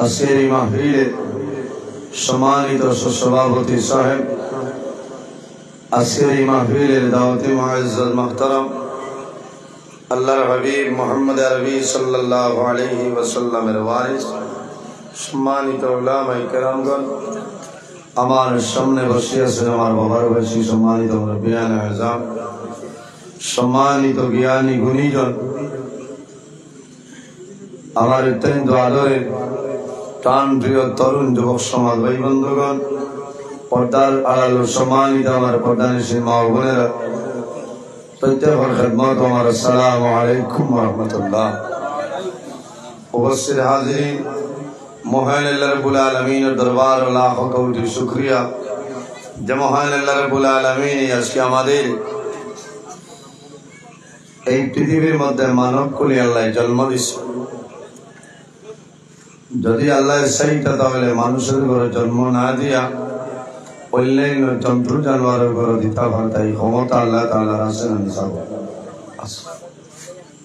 আজকের এই মাহফিলে সম্মানিত সভাপতি সাহেব, আজকের এই মাহফিলের দাওয়াতে মুআজ্জাজ মুহতারাম আল্লাহর হাবিব মুহাম্মদ আরবি সাল্লাল্লাহু আলাইহি ওয়াসাল্লামের ওয়ারিস সম্মানিত উলামায়ে কেরামগণ, আমার সামনে বসে আছেন আমার বাবার বয়সী সম্মানিত মুরব্বিয়ানে আযম, সম্মানিত জ্ঞানী গুণীজন, আমার অত্যন্ত আদরের প্রাণ প্রিয় তরুণ যুবক সমাজ ভাই বন্ধুগণ, পর্দার আড়াল সম্মানিত আমার পর্দানিশীন মা ও বোনেরা, প্রত্যেকের খেদমত আমার আসসালামু আলাইকুম ওয়া রাহমাতুল্লাহ। উপস্থিত হাজিরিন, মহান আল্লাহ রাব্বুল আলামিনের দরবার ও লাখ কোটি শুকরিয়া যে মহান আল্লাহ রাব্বুল আলামিন আজকে আমাদের এই পৃথিবীর মধ্যে মানব কুলি আল্লাহ জন্ম দিচ্ছে। যদি আল্লাহ সেইটা তাহলে মানুষের ঘরে জন্ম না দিয়া অন্যান্য জন্তু জানোয়ারের ঘরে দিতে পারত, এই ক্ষমতা আল্লাহ তাআলার আছে না?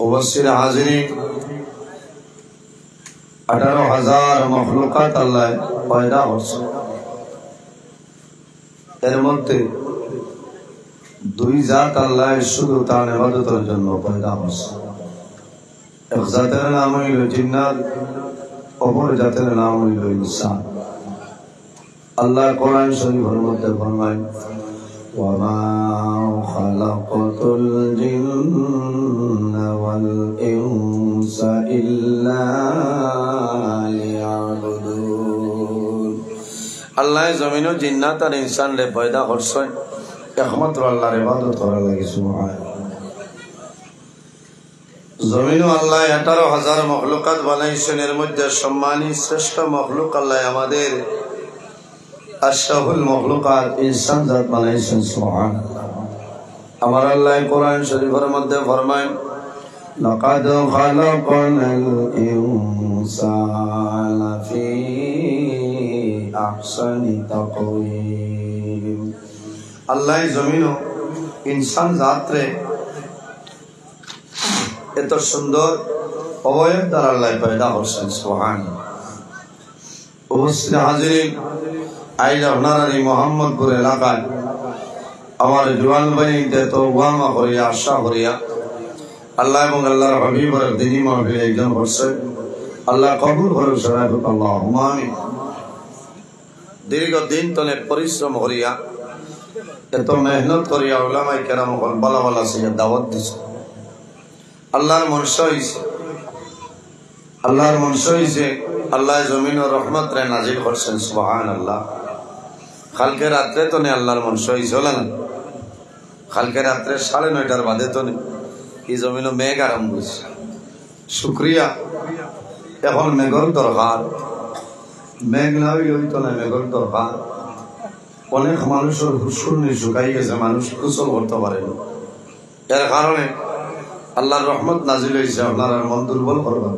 উপস্থিত হাজিরিন, 18,000 মখলুকাত আল্লাহ পয়দা করছে। এর মধ্যে দুই জাত আল্লাহ শুধু তার ইবাদতের জন্য পয়দা করছে। এক জাতের নাম হইল জিন্নাত, অপর জাতের নাম হইল ইনসান। আল্লাহ কোরআন শরীফের মধ্যে ফরমায়, ওয়া মা খালাকাতুল জিন্না ওয়াল ইনসা ইল্লা লিয়াবুদুন। আল্লাহ জমিনও জিন্নাত আর ইনসান রে পয়দা করছে একমাত্র আল্লাহর ইবাদত করা লাগে। সুবহানাল্লাহ। জমিনও আল্লাহ 18,000 মখলুকাত বানাইছেন। এর মধ্যে সম্মানী শ্রেষ্ঠ মখলুক আল্লাহ আমাদের আশরাফুল মখলুকাত ইনসান জাত বানাইছেন। সুবহানাল্লাহ। আমার আল্লাহ কোরআন শরীফের মধ্যে ফরমায়, লাকাদ খালাকনাল ইনসানা ফি আহসানি তাকওয়িম। আল্লাহ জমিনও ইনসান জাতরে এত সুন্দর অবয়ব দ্বারা আল্লাহ পয়দা করছেন। সুবহানাল্লাহ। উপস্থিত হাজিরিন, আজ আপনারা এই মোহাম্মদপুর এলাকায় আমার জওয়ান ভাইদের তো ওয়ামা করিয়া আশা করিয়া আল্লাহ এবং আল্লাহর হাবিবের দিনী মাহফিলে একজন করছে। আল্লাহ কবুল করুন সবাই, আল্লাহুম্মা আমিন। দীর্ঘদিন তলে পরিশ্রম করিয়া এত মেহনত করিয়া উলামায়ে কেরাম বালা বালা সিয়া দাওয়াত দিছে। আল্লাহর মনসা হইছে, আল্লাহর মনসা হইছে আল্লাহ জমিন ও রহমত রে নাজিল করছেন। সুবহানাল্লাহ। কালকে রাত্রে তো নে আল্লাহর মনসা হইছে, হলো না? কালকে রাত্রে 9:30 বাজে তো এই জমিনও মেঘ আরম্ভ হয়েছে। শুক্রিয়া। এখন মেঘর দরকার, মেঘ না হইতো না, মেঘর দরকার। অনেক মানুষের হুশুনি শুকাই গেছে, মানুষ কুশল করতে পারে না। এর কারণে আল্লাহর রহমত নাজিল হয়েছে। আপনারা মন দুর্বল করবেন।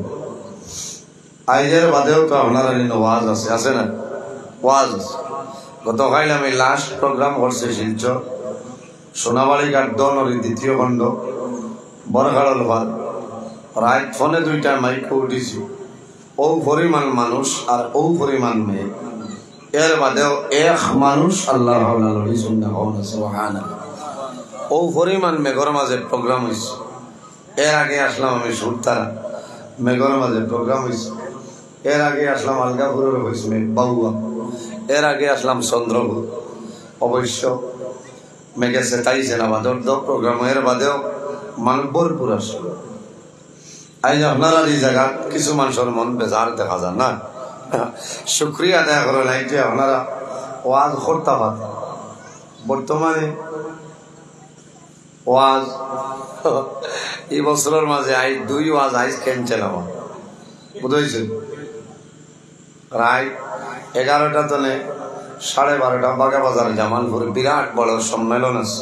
আইজের বাদেও তো আপনারা ওয়াজ আছে, আছে না? ওয়াজ আছে। গতকাল আমি লাস্ট প্রোগ্রাম করছি শিলচর সোনাবাড়ি ঘাট 2 নদীর 2য় খণ্ড বরখাড়ল ভাত। রাত ফোনে 2টা মাইকে উঠিছি। ও পরিমাণ মানুষ আর ও পরিমাণ মেয়ে, এর বাদেও এক মানুষ আল্লাহ ও পরিমাণ মেঘর মাঝে প্রোগ্রাম হয়েছে। এর আগে আসলাম আমি সুরতারা, মেঘর মাঝে প্রোগ্রাম হয়েছে। এর আগে আসলাম আলগাপুরের হয়েছে বাবুয়া। এর আগে আসলাম চন্দ্রপুর। অবশ্য মেঘে সেটাইছে না বাদর প্রোগ্রাম। এর বাদেও মানুষ ভরপুর আসলো। আজ আপনারা এই জায়গা কিছু মানুষের মন বেজার দেখা যায় না। শুক্রিয়া আদায় করে নাই যে আপনারা ওয়াজ করতে পারেন। বর্তমানে ওয়াজ এই বছরের মাঝে 2 ওয়াজ আইস ক্যান্সেল আমার বুঝেছেন। রাত 11টা তলে 12:30 বাগা বাজার জামালপুর বিরাট বড় সম্মেলন আছে।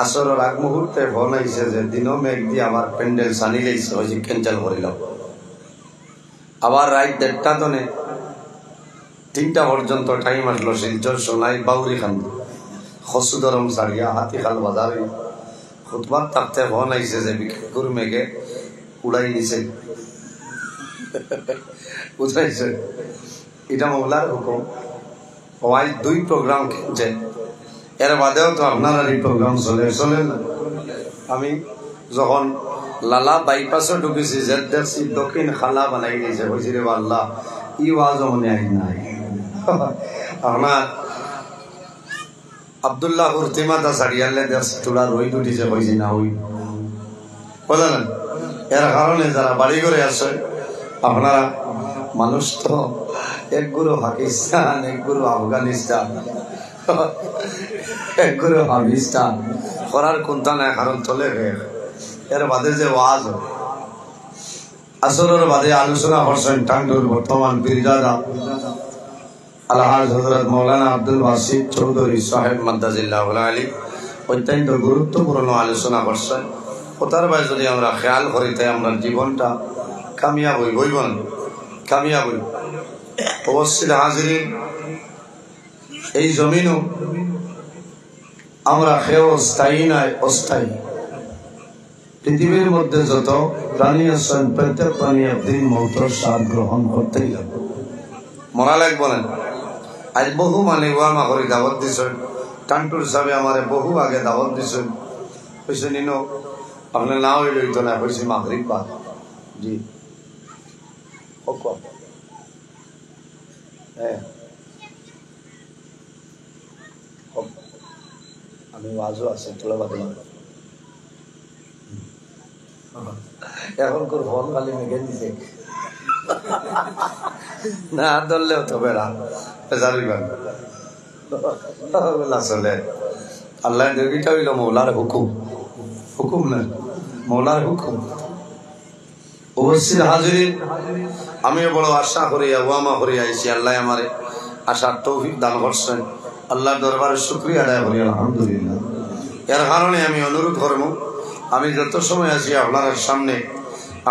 আসরের আগ মুহূর্তে ফোন আইছে যে দিনও মেঘ দিয়ে আবার প্যান্ডেল সানি লাইছে, ওই যে ক্যান্সেল করিলাম। আবার রাত 1:30 তনে 3টা পর্যন্ত টাইম আসলো শিলচর সোনাই বাউরি খান খসুদরম সারিয়া হাতিখাল বাজারে খুতবার থাকতে ফোন আইছে যে বিক্রি মেঘে উড়াই নিছে। বুঝাইছে এটা মৌলার হুকুম ওয়াই 2 প্রোগ্রাম কিনছে এর বাদেও তো আপনার এই প্রোগ্রাম চলে না আমি যখন লালা বাইপাসে ঢুকেছি যে দেখছি দক্ষিণ খালা বানাই দিয়েছে বলছি রে আল্লাহ ই ওয়াজ মনে আই নাই আপনার আব্দুল্লাহ হুরতিমাতা সারিয়ালে দেখছি তোলা রই উঠিছে কইছি না ওই বলে না এর কারণে যারা বাড়ি করে আসে আপনারা মানুষ তো এক গুরু পাকিস্তান এক গুরু আফগানিস্তান এক গুরু পাকিস্তান করার কোনটা নাই কারণ চলে এর বাদে যে ওয়াজ আসরের বাদে আলোচনা করছেন টাঙ্গুর বর্তমান পীরজাদা আলহাজ হযরত মাওলানা আব্দুল বাসিত চৌধুরী সাহেব মাদ্দাজিল্লাহু আলী অত্যন্ত গুরুত্বপূর্ণ আলোচনা করছেন ওটার বাইরে যদি আমরা খেয়াল করি তাই আমরা জীবনটা কামিয়াব হইব না কামিয়াব হইব অবশ্যই হাজিরিন এই জমিনও আমরা খেয়েও স্থায়ী নয় অস্থায়ী পৃথিবীর মধ্যে যত প্রাণী আছেন প্রত্যেক প্রাণী একদিন মৌতের স্বাদ গ্রহণ করতেই লাগবে মরা লাগবে না আজ বহু মানে ওয়ামা করে দাওয়াত দিছেন টান্টুর সাহেব আমারে বহু আগে দাওয়াত দিছেন কইছে নিনো আপনার না হইল হইতো না কইছি মাগরিব বাদ জি আমি ওয়াজও আছে তোলা বাদে এখন তোর ফোন খালি মেঘে দিছে না ধরলেও তো বেড়া চলে আল্লাহ দেবীটা হইল মৌলার হুকুম হুকুম না মৌলার হুকুম অবশ্যই হাজির আমিও বড় আশা করি ওয়ামা করি আইছি আল্লাহ আমারে আশার তৌফিক দান করছেন আল্লাহর দরবারে শুকরিয়া আদায় করি আলহামদুলিল্লাহ এর কারণে আমি অনুরোধ করব আমি যত সময় আছি আপনার সামনে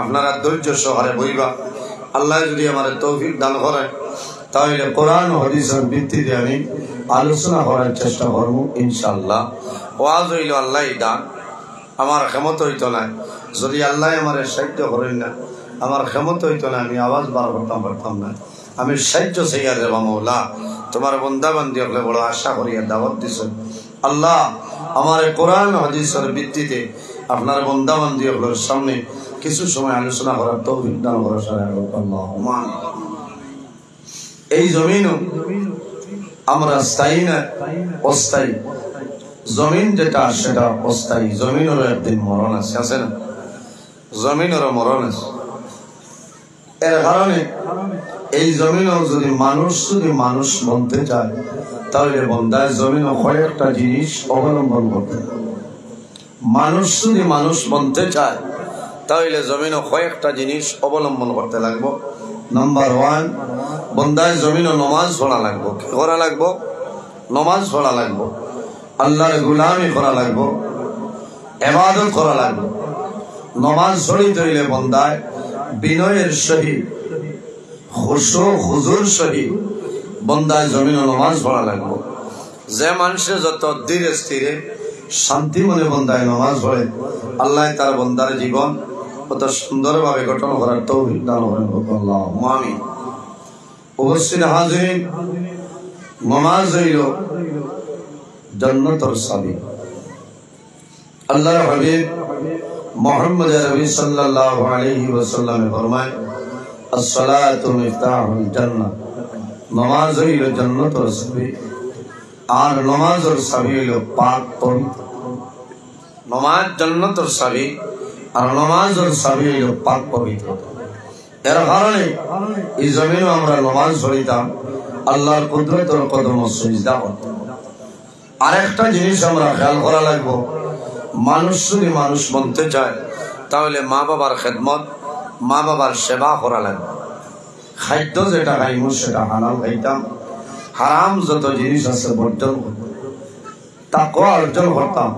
আপনারা ধৈর্য সহকারে বইবা আল্লাহ যদি আমার তৌফিক দান করেন তাহলে কোরআন ও হাদিসের ভিত্তিতে আমি আলোচনা করার চেষ্টা করব ইনশাআল্লাহ ওয়াজ হইল আল্লাহ দান আমার ক্ষমতা হইতো না যদি আল্লাহ আমার সাহায্য করেন না আমার ক্ষমতা হইতো না আমি আওয়াজ বার করতাম পারতাম না আমি সাহায্য চাইয়া দেবা মৌলা তোমার বন্দা বান্দি হলে বড় আশা করিয়া দাওয়াত দিছেন আল্লাহ আমার কোরআন হাদিসের ভিত্তিতে আপনার বন্দা বান্দি হলের সামনে কিছু সময় আলোচনা করার তৌফিক দান করার আল্লাহুম্মা এই জমিনও আমরা স্থায়ী না অস্থায়ী জমিন যেটা সেটা অস্থায়ী জমিনেরও একদিন মরণ আছে না জমিনেরও মরণ আছে এর কারণে এই জমিনও যদি মানুষ বনতে চায় তাহলে বন্দায় জমিনও কয়েকটা জিনিস অবলম্বন করতে মানুষ যদি মানুষ বনতে চায় তাহলে জমিনও কয়েকটা জিনিস অবলম্বন করতে লাগবো নাম্বার 1 বন্দায় জমিনও নমাজ পড়া লাগবো কি করা লাগবো নমাজ পড়া লাগবো আল্লাহর গোলামি করা লাগবো ইবাদত করা লাগবো নমাজ পড়িতে হইলে বন্দায় বিনয়ের সহিত খুশু হুজুর সহিত বন্দায় জমিন নমাজ পড়া লাগবো যে মানুষের যত ধীরে স্থিরে শান্তি মনে বন্দায় নমাজ পড়ে আল্লাহ তার বন্দার জীবন কত সুন্দরভাবে গঠন করার তৌফিক দান করেন আল্লাহুম্মা আমিন অবশ্যই হাজির নমাজ হইল জান্নাতের চাবি আল্লাহর হাবিব মুহাম্মদ নবী সাল্লাল্লাহু আলাইহি ওয়াসাল্লাম ফরমায় আসসালাতু মিফতাহুল জান্নাহ নামাজ হইল জান্নাতের চাবি আর নামাজের চাবি হইল পাক পবিত্র নামাজ জান্নাতের চাবি আর নামাজের চাবি হইল পাক পবিত্র এর কারণে এই জমিনে আমরা নামাজ পড়িতাম আল্লাহর কুদরতের কদমে সিজদা করতাম আরেকটা জিনিস আমরা খেয়াল করা লাগবে মানুষ যদি মানুষ বনতে চায় তাহলে মা বাবার খেদমত মা বাবার সেবা করা লাগবে খাদ্য যেটা খাইমু সেটা হালাল খাইতাম হারাম যত জিনিস আছে বর্জন করতাম তাকওয়া অর্জন করতাম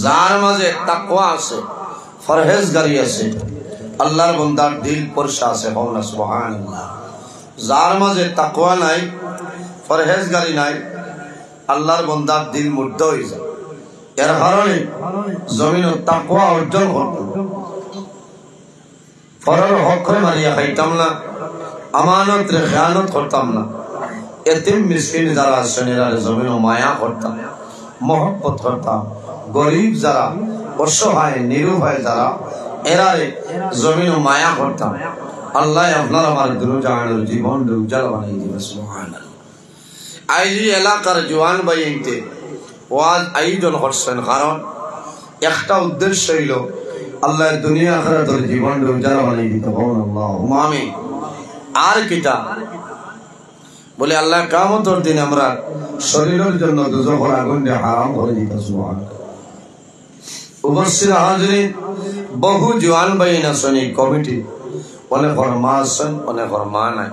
যার মাঝে তাকওয়া আছে পরহেজগারি আছে আল্লাহর বান্দার দিল পরশা আছে বলনা সুবহানাল্লাহ যার মাঝে তাকওয়া নাই পরহেজগারি নাই আল্লাহর বান্দার দিল মুর্দ হয়ে যায় এর কারণে জমিনে তাকওয়া অর্জন করতে পরের হক মারিয়া খাইতাম না, আমানত রে খেয়ানত করতাম না, এতিম মিসকিন যারা আছেন এরা জমিন মায়া করতাম, মহব্বত করতাম, গরিব যারা অসহায় নিরুপায় যারা এরারে জমিন মায়া করতাম। আল্লাহ আপনার আমার দুরুজানের জীবন উজ্জ্বল বানিয়ে দিবে সুবহানাল্লাহ। আইজি এলাকার জওয়ান ভাইতে ওয়াজ আয়োজন করছেন, কারণ একটা উদ্দেশ্য হইল আল্লাহ দুনিয়া আখিরাতের জীবন উজ্জ্বল বানিয়ে দিতে হন আল্লাহুম্মা আমিন। আর কিটা বলে আল্লাহ কিয়ামতের দিন আমরা শরীরের জন্য দুজখের আগুনকে হারাম করে দিতে সুবহানাল্লাহ। উপস্থিত হাজিরিন, বহু জওয়ান ভাই আছেন এই কমিটি, অনেকের মা আছেন, অনেকের মা নাই,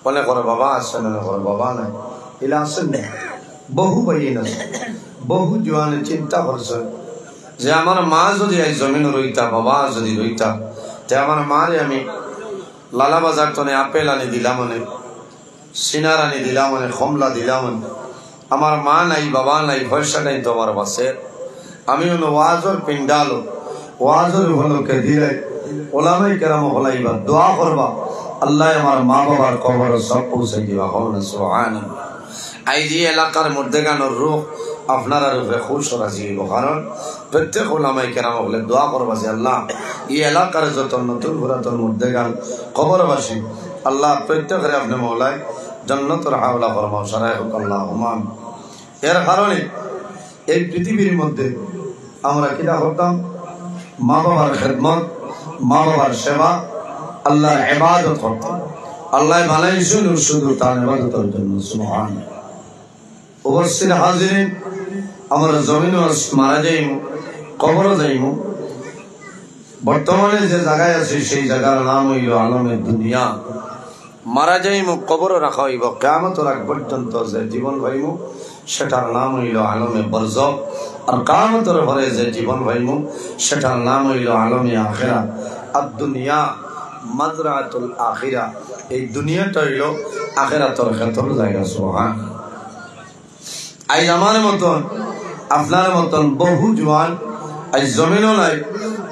অনেকের বাবা আছেন, অনেকের বাবা নাই, এলা আছেন না। বহু ভাই আছেন, বহু জওয়ান চিন্তা করছেন যে আমার মা যদি এই জমিন রইতা, বাবা যদি রইতা, তে আমার মারে আমি লালা বাজার তনে আপেল আনি দিলাম, অনেক সিনার আনি দিলাম, অনেক কমলা দিলাম। আমার মা নাই, বাবা নাই, পয়সা নাই তো আমার বাসের, আমি ওয়াজর পিন্ডালো ওয়াজর হলোকে দিলে ওলামাই কেরাম হলাইবা দোয়া করবা, আল্লাহ আমার মা বাবার কবর সব পৌঁছে দিবা। সুবহানাল্লাহ। এই যে এলাকার মধ্যে গানোর রূপ আপনারা রূপে খুশ রাজি হইব, কারণ প্রত্যেক ওলামাই কেরাম হলে দোয়া করবা যে আল্লাহ এই এলাকার যত নতুন পুরাতন মধ্যে গান কবরবাসী আল্লাহ প্রত্যেকের আপনি মৌলায় জান্নাতুল হাওলা ফরমাও সারাই হোক আল্লাহুম্মা আমিন। এর কারণে এই পৃথিবীর মধ্যে আমরা কিনা করতাম, মা বাবার খেদমত, মা বাবার সেবা, আল্লাহর ইবাদত করতাম। আল্লাহ বানাইছেন শুধু তার ইবাদতের জন্য সুবহানাল্লাহ। উপস্থিত হাজিরিন, আমরা জমিন মারা যাইমু, কবর যাইমু। বর্তমানে যে জায়গায় আছি সেই জায়গার নাম হইল আলমের দুনিয়া। মারা যাইমু, কবর রাখা হইব, কিয়ামতের আগ পর্যন্ত যে জীবন পাইমু সেটার নাম হইল আলমে বরজখ। আর কিয়ামতের পরে যে জীবন পাইমু সেটার নাম হইল আলমে আখিরা। আর দুনিয়া মাজরাতুল আখিরা, এই দুনিয়াটা হইল আখিরাতের ক্ষেত্র জায়গা। সুবহানাল্লাহ। আজ আমার মতন আপনার মতন বহু জওয়ান আজ জমিনও নাই,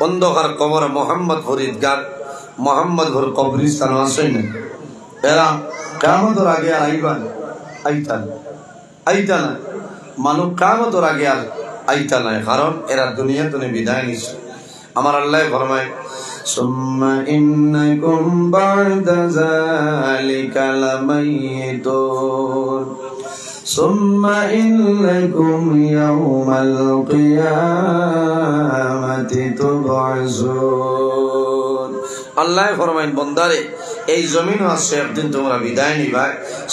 অন্ধকার কবর মোহাম্মদ ফরিদ গান, মোহাম্মদপুর কবরিস্তান আসেন, এরা কিয়ামতের আগে আর আইতা না, মানুষ কিয়ামতের আগে আর আইতা নাই, কারণ এরা দুনিয়া তুমি বিদায় নিছে। আমার আল্লাহ ফরমায় সুম্মা ইন্নাকুম বা'দা যালিকা লামাইতুন সুম্মা ইন্নাকুম ইয়াওমাল কিয়ামাতি তুবআসুন। আল্লাহ ফরমায় বান্দারে এই জমিন আছে একদিন তোমরা বিদায় নিবা,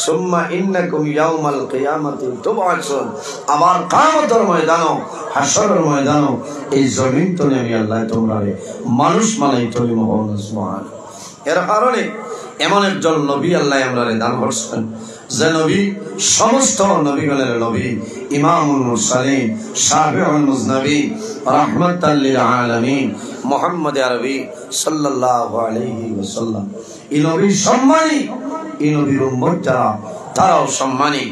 সুম্মা ইন্নাকুম ইয়াওমাল কিয়ামাতি তুবআসুন, আবার কিয়ামতের ময়দানে হাশরের ময়দানে এই জমিন তো আমি আল্লাহ তোমরা মানুষ বানাই তৈরি হন। সুবহানাল্লাহ। এর কারণে এমন একজন নবী আল্লাহ আমরা দান করছেন যে নবী সমস্ত নবীগণের নবী, ইমামুল মুরসালিন, শাফিউল মুজনবিন, রাহমাতাল লিল আলামিন, মুহাম্মদ আরবি সাল্লাল্লাহু আলাইহি ওয়াসাল্লাম। এই নবী সম্মানী, এই নবীর উম্মত যারা তারাও সম্মানী।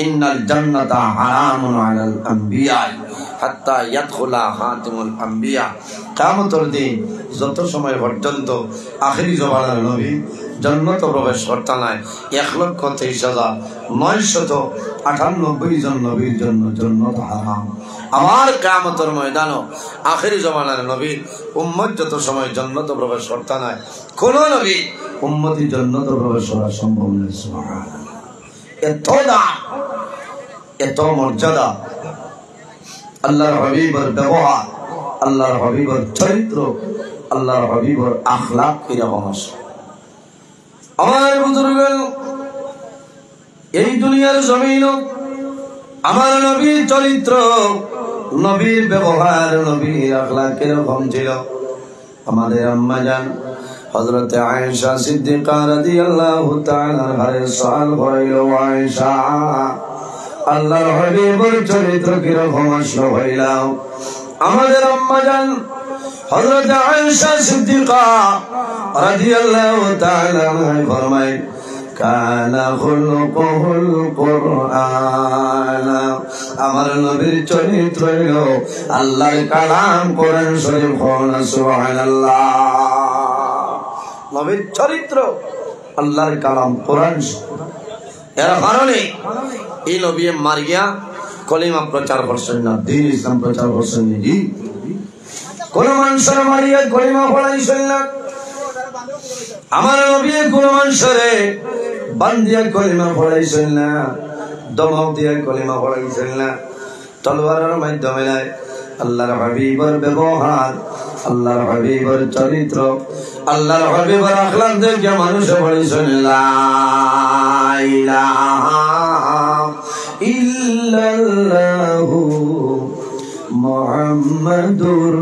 ইন্নাল জান্নাতা হারামুন আলাল আম্বিয়া হাত্তা ইয়াদখুলা খাতিমুল আম্বিয়া। কিয়ামতের দিন যত সময় পর্যন্ত আখিরি জমানার নবী জান্নাত প্রবেশ করতে নাই, 1,23,998 জন নবীর জন্য জান্নাত হারাম। আমার কিয়ামতের ময়দানে আখিরি জমানার নবীর উম্মত যত সময় জান্নাত প্রবেশ করতে নাই, কোন নবী উম্মতি জান্নাত প্রবেশ করা সম্ভব নয়। সুবহানাল্লাহ। এত দাম, এত মর্যাদা, আল্লাহর হাবিবের ব্যবহার, আল্লাহর হাবিবের চরিত্র, আল্লাহর হাবিবের আখলাক কিরকম আছে। আমার বুজুর্গ, এই দুনিয়ার জমিন আমার নবীর চরিত্র, নবীর ব্যবহার, নবীর আখলাক কিরকম ছিল। আমাদের আম্মা জান হযরত আয়েশা সিদ্দিকা রাদিয়াল্লাহু তাআলা আনহা সওয়াল করিল, আয়েশা আল্লাহর হাবিবের চরিত্র কিরকম আসলো হইলাম। আমাদের আম্মা জান হযরত আয়েশা সিদ্দিকা রাদিয়াল্লাহু তাআলা আনহা ফরমায়, কানা খুলুকুল কুরআন, আমার নবীর চরিত্র হলো আল্লাহর কালাম, কোরআন শরীফ। সুবহানাল্লাহ। নবীর চরিত্র, আল্লাহর কালাম কোরআন। এর কারণে এই নবী মারিয়া কলিমা প্রচার করছেন না, দ্বীন ইসলাম প্রচার করছেন জি। কোন মানুষের মারিয়া কলিমা পড়াইছেন না। আমার নবী কোন মানুষরে বান্দিয়া কলিমা পড়াইছেন না, দমক দিয়া কলিমা পড়াইছেন না, তলোয়ারের মাধ্যমে নাই। আল্লাহর হাবিবের ব্যবহার, আল্লাহর হাবিবের চরিত্র, আল্লাহর হাবিবের আখলাক দেখে মানুষ পড়াইছেন লা ইলাহা ইল্লাল্লাহু মুহাম্মাদুর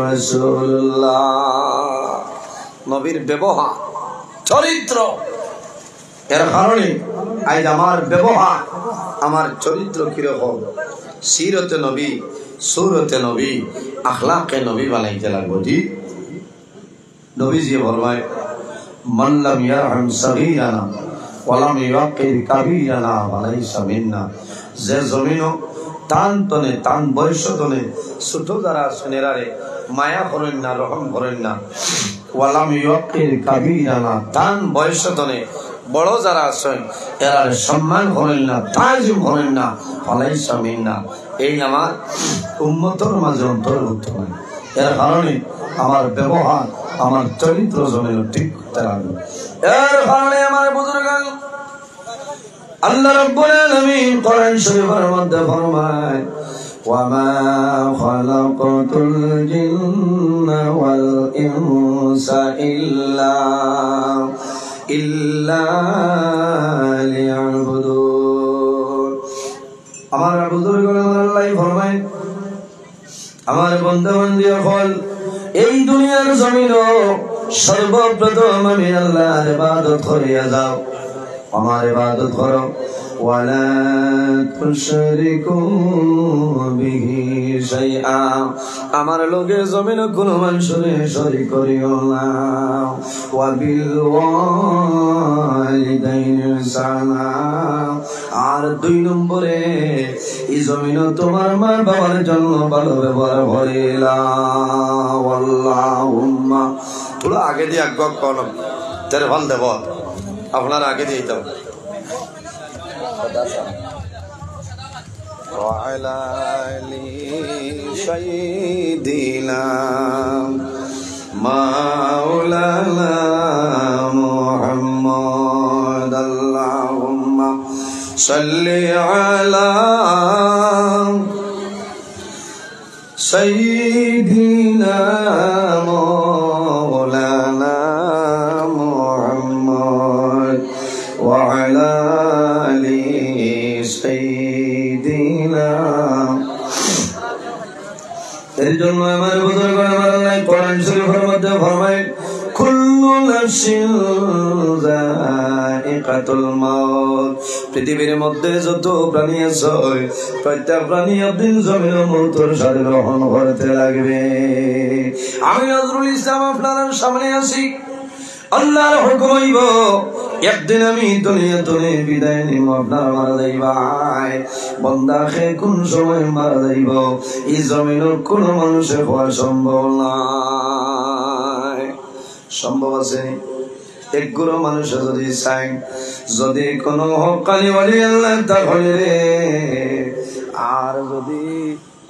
রাসূলুল্লাহ। নবীর ব্যবহার চরিত্র, এর কারণে আজ আমার ব্যবহার আমার চরিত্র কিরকম, সিরতে নবী সুরতে নবী আখলাকে নবী বানাইতে লাগবো জি। নবীজি ফরমায় মান লাম ইয়ারহাম সগীরানা ওয়া লাম ইউকির কাবীরানা ফালাইসা মিন্না। যে জমিনও টান তনে টান বয়স তনে ছোট যারা শুনেরারে মায়া করেন না, রহম করেন না, ওয়া লাম ইউকির কাবীরানা টান বয়স তনে বড় যারা আছেন এরা সম্মান করেন না, তাজিম করেন না, ফালাইসা মিন্না, এই আমার উম্মতের মাঝে অন্তর্ভুক্ত নয়। এর কারণে আমার ব্যবহার আমার চরিত্র জনের ঠিক করতে লাগবে। এর কারণে আমার বুজুর্গ আল্লাহ রাব্বুল আলামিন কোরআন শরীফের মধ্যে ফরমায় ওয়া মা খালাকাতুল জিন্না ওয়াল ইনসা ইল্লা লিয়াবুদুন। আমার বুজুর্গ আল্লাহ ফরমায় আমার বন্ধু-বান্ধব হল এই দুনিয়ার জমিনও সর্বপ্রথম আমি আল্লাহর ইবাদত করিয়া যাও, আমার ইবাদত করো। ওয়ালা তুশরিকু বিহি শাইআ, আমার লগে জমিন কোন মানুষরে শরীক করিও না। ওয়া বিল ওয়ালিদাইনি ইহসানা, আর 2 নম্বরে এই জমিন তোমার মা বাবার জন্য ভালো ব্যবহার করিলা। আল্লাহুম্মা পুরো আগে দিয়ে আগ কোন তেরে ভাল দেব আপনার আগে দিয়ে দাও। وعلى آل سيدنا مولانا محمد اللهم صل على سيدنا مولانا محمد وعلى آل سيدنا। এর জন্য আমার বুজুর্গ আমার আল্লাহ কোরআন শরীফের মধ্যে ফরমায় কুল্লু নাফসিন যায়িকাতুল মাউত, পৃথিবীর মধ্যে যত প্রাণী আছে প্রত্যেক প্রাণী একদিন জমিনে মৌতের স্বাদ গ্রহণ করতে লাগবে। আমি নজরুল ইসলাম আপনার সামনে আছি, আল্লাহর হুকুম হইব একদিন আমি দুনিয়া থেকে বিদায় নিব, আপনার মারা যাইবাই। বন্দাকে কোন সময় মারা যাইব এই জমিনের কোন মানুষের হওয়া সম্ভব নাই। সম্ভব আছে একগুলো মানুষ যদি চাই, যদি কোন হকানি বলি আল্লাহ তাহলে রে, আর যদি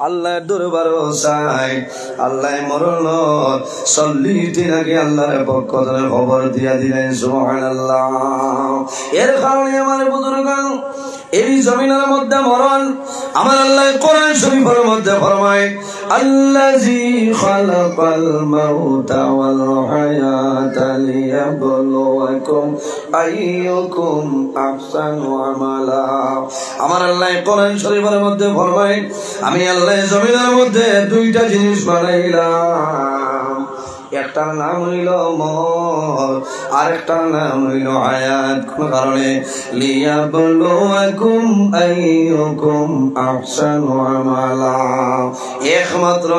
আল্লাহর দরবারও চাই, আল্লাহ মরণ 40 দিন আগে আল্লাহর পক্ষ থেকে খবর দিয়া দিলেন সুবহানাল্লাহ। এর কারণে আমার বুজুর্গ এই জমিনের মধ্যে মরণ আমার আল্লাহ কোরআন শরীফের মধ্যে ফরমায় আল্লাযী খালাকাল মাউতা ওয়াল হায়াতা লিয়াবলুয়াকুম আইয়ুকুম আহসানু আমালা। আমার আল্লাহ কোরআন শরীফের মধ্যে ফরমায় আমি আল্লাহ জমিনের মধ্যে 2টা জিনিস বানাইলাম, একটার নাম হইল মওত আর একটার নাম হইল হায়াত। কোন কারণে লিয়াবলুয়াকুম আইয়ুকুম আহসানু আমালা, একমাত্র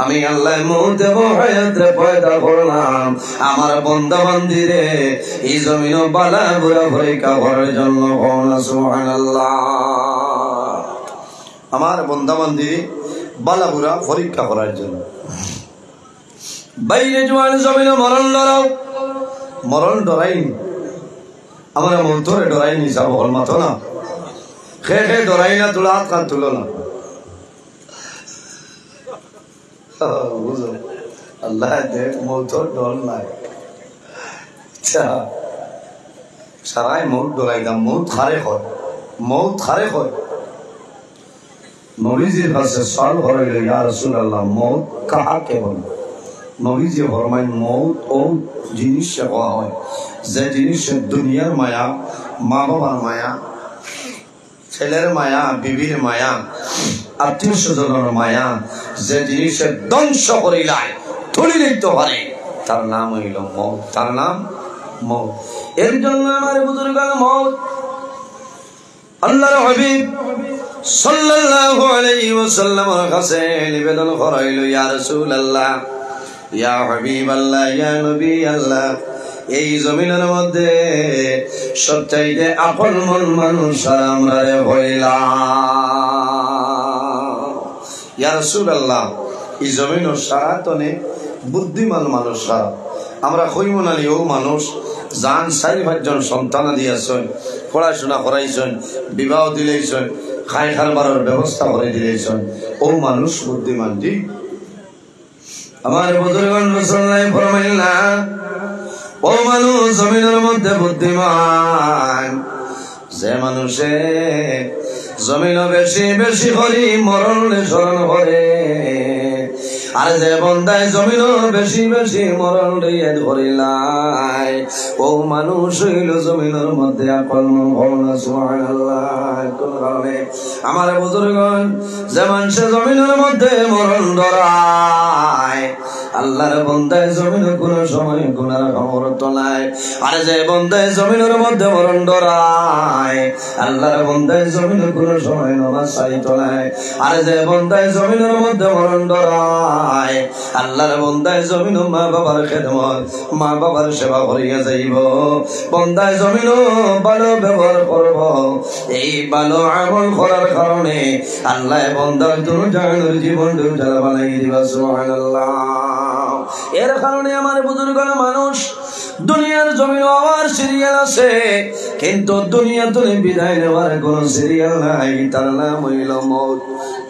আমি আল্লাহ মওত এবং হায়াত পয়দা করলাম আমার বান্দা বান্দীরে এই জমিনে বালা বুরা পরীক্ষা করার জন্য। সুবহানাল্লাহ, আমার বান্দা বান্দীরে বালা বুরা পরীক্ষা করার জন্য। বাইরে জোয়ান জমিনে মরণ লড়াও, মরণ ডরাইনি আমরা মৌতরে ডরাইনি যাব হল মাথো না খে খে ডরাই না তোলা হাত কান তুলো না বুঝো আল্লাহ দেখ মৌতর ডর নাই আচ্ছা সারাই মৌত ডরাই দাম মৌত খারে হয় নবীজির কাছে সওয়াল হইল ইয়া রাসূলুল্লাহ মৌত কাহাকে বলে নবীজি ফরমাইন মৌত ও জিনিসে হওয়া হয় যে জিনিসের দুনিয়ার মায়া মা বাবার মায়া ছেলের মায়া বিবির মায়া আত্মীয় স্বজনের মায়া যে জিনিসের ধ্বংস করিলাই তুলি দিতে পারে তার নাম হইল মৌত তার নাম মৌত এর জন্য আমার বুজুর্গান মৌত আল্লাহর হাবিব সাল্লাল্লাহু আলাইহি ওয়াসাল্লামের কাছে নিবেদন করাইল ইয়া রাসূলুল্লাহ ইয়া হাবিবাল্লাহ ইয়া নবী আল্লাহ এই জমিনের মধ্যে সবচাইতে আপন মন মানুষ আমরা রে হইলাম ইয়া রাসূলুল্লাহ এই জমিনের সারাতনে বুদ্ধিমান মানুষ সারা আমরা কইমনালি ও মানুষ জান 4-5 সন্তান দিয়েছেন পড়াশোনা করাইছেন বিবাহ দিলেইছেন খাই খারবারের ব্যবস্থা করে দিলেইছেন ও মানুষ বুদ্ধিমান জি আমার বুজুর্গগণ রাসূলুল্লাহ ফরমাইলেন ও মানুষ জমিনের মধ্যে বুদ্ধিমান যে মানুষে জমিন বেশি বেশি করি মরণে স্মরণ করে আর যে বন্দায় জমিন বেশি বেশি মরণ দিয়ে ধরিলাই ও মানুষ হইল জমিনের মধ্যে আকল ভবনা সুবহানাল্লাহ কোন কারণে আমার বুজুর্গগণ যে মানুষে জমিনের মধ্যে মরণ ধরায় আল্লাহর বন্দায় জমিন কোন সময় গুনার খবর তোলায় আর যে বন্দায় জমিনের মধ্যে মরণ ধরায় আল্লাহর বন্দায় জমিন কোন সময় নামাজ সারি তোলায় আর যে বন্দায় জমিনের মধ্যে মরণ ধরায় আল্লাহর বন্দায় জমিন মা বাবার খেদমত মা বাবার সেবা করিয়া যাইব বন্দায় জমিন ভালো ব্যবহার করব এই ভালো আমল করার কারণে আল্লাহ বন্দার দুনিয়ার জীবন উজ্জ্বল বানাই দিবা সুবহানাল্লাহ এর কারণে আমার বুজুর্গরা মানুষ দুনিয়ার জমিন আবার সিরিয়াল আছে কিন্তু দুনিয়া তুলে বিদায় নেওয়ার কোন সিরিয়াল নাই তার নাম হইল মৌত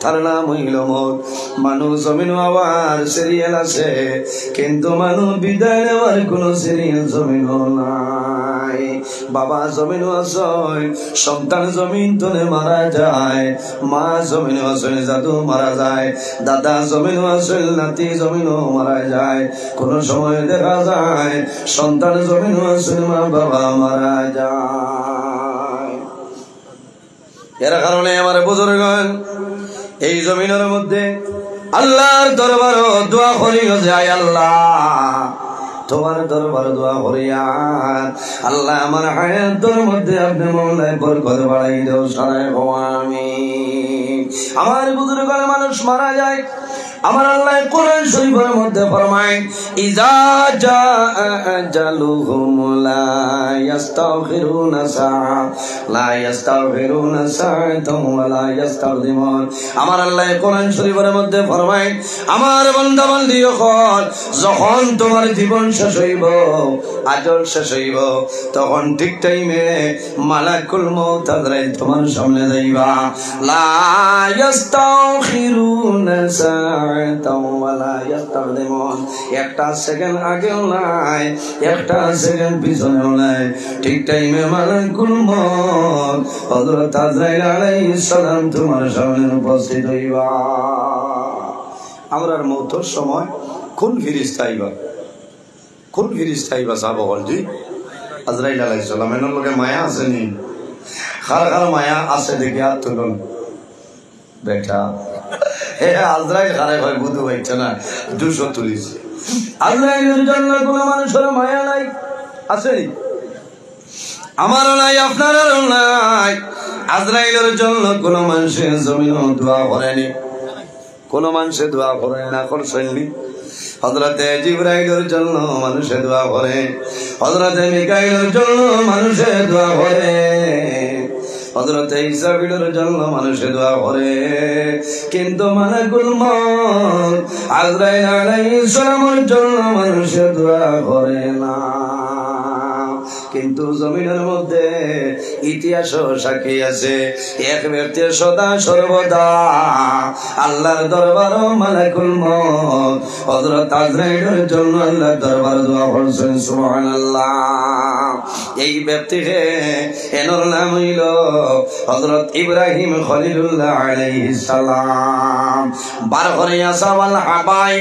তার নাম হইল মৌত মানুষ জমিন আবার সিরিয়াল আছে কিন্তু মানুষ বিদায় নেওয়ার কোন সিরিয়াল জমিন নাই বাবা জমিন আছে সন্তান জমিন তুলে মারা যায় মা জমিন আছে জাদু মারা যায় দাদা জমিন আছে নাতি জমিন মারা যায় কোন সময় দেখা যায় সন্তান জমিন আছে মা বাবা মারা যায় এর কারণে আমার বুজুর্গগণ এই জমিনের মধ্যে আল্লাহর দরবারে দোয়া করিও যায় আল্লাহ তোমার দরবার দোয়া করিয়া আল্লাহ আমার হায়াতের মধ্যে আপনি মওলায় বরকত বাড়াই দাও সারায় আমিন আমার বুজুর্গগণ মানুষ মারা যায় আমার আল্লাহ কোরআন শরীফের মধ্যে ফরমায় ইজা জাআ আজালুহুম লা ইস্তাগফিরুনা সাআতাম ওয়া লা ইস্তাগদিমুন আমার আল্লাহ কোরআন শরীফের মধ্যে ফরমায় আমার বান্দা বান্দি যখন তোমার জীবন শেষ হইব আজল শেষ হইব তখন ঠিক টাইমে মালাকুল মউত আজরাইল তোমার সামনে যাইবা লা ইস্তাগফিরুনা একটা সেকেন্ড আগেও নাই একটা সেকেন্ড পিছনেও নাই ঠিক টাইমে মালাকুল মউত হযরত আজরাইল আলাইহিস সালাম তোমার সামনে উপস্থিত হইবা আমরার মউতের সময় কোন ফেরেশতা আইবা কোন ফেরেশতা আইবা সাহাবা বলজি আজরাইল আলাইহিস সালাম এর লগে মায়া আছে নি খার খার মায়া আছে দেখি আর তুলুন বেটা আজরাইল খারাপ হয় বুধু হইছে না 200 তুলিস আজরাইলের জন্য কোন মানুষের মায়া নাই আছে আমারও নাই আপনারও নাই আজরাইলের জন্য কোন মানুষের জমিন দোয়া করেনি কোন মানুষে দোয়া করে না করছেননি হযরতে জিবরাইলের জন্য মানুষে দোয়া করে হযরতে মিকাইলের জন্য মানুষে দোয়া করে হযরতে ইসরাফিলের জন্য মানুষে দোয়া করে কিন্তু মালাকুল মউত আজরাইল আলাইহিস সালামের জন্য মানুষে দোয়া করে না কিন্তু জমিনের মধ্যে ইতিহাস সাক্ষী আছে এক ব্যক্তি সদা সর্বদা আল্লাহর দরবার মালাকুল মউত হযরত আজরাইলের জন্য আল্লাহর দরবার দোয়া করছেন সুবহানাল্লাহ। এই ব্যক্তিকে এনর নাম হইল হযরত ইব্রাহিম খলিলুল্লাহ আলাইহিস সালাম। বার করে আসাওয়াল হাবাই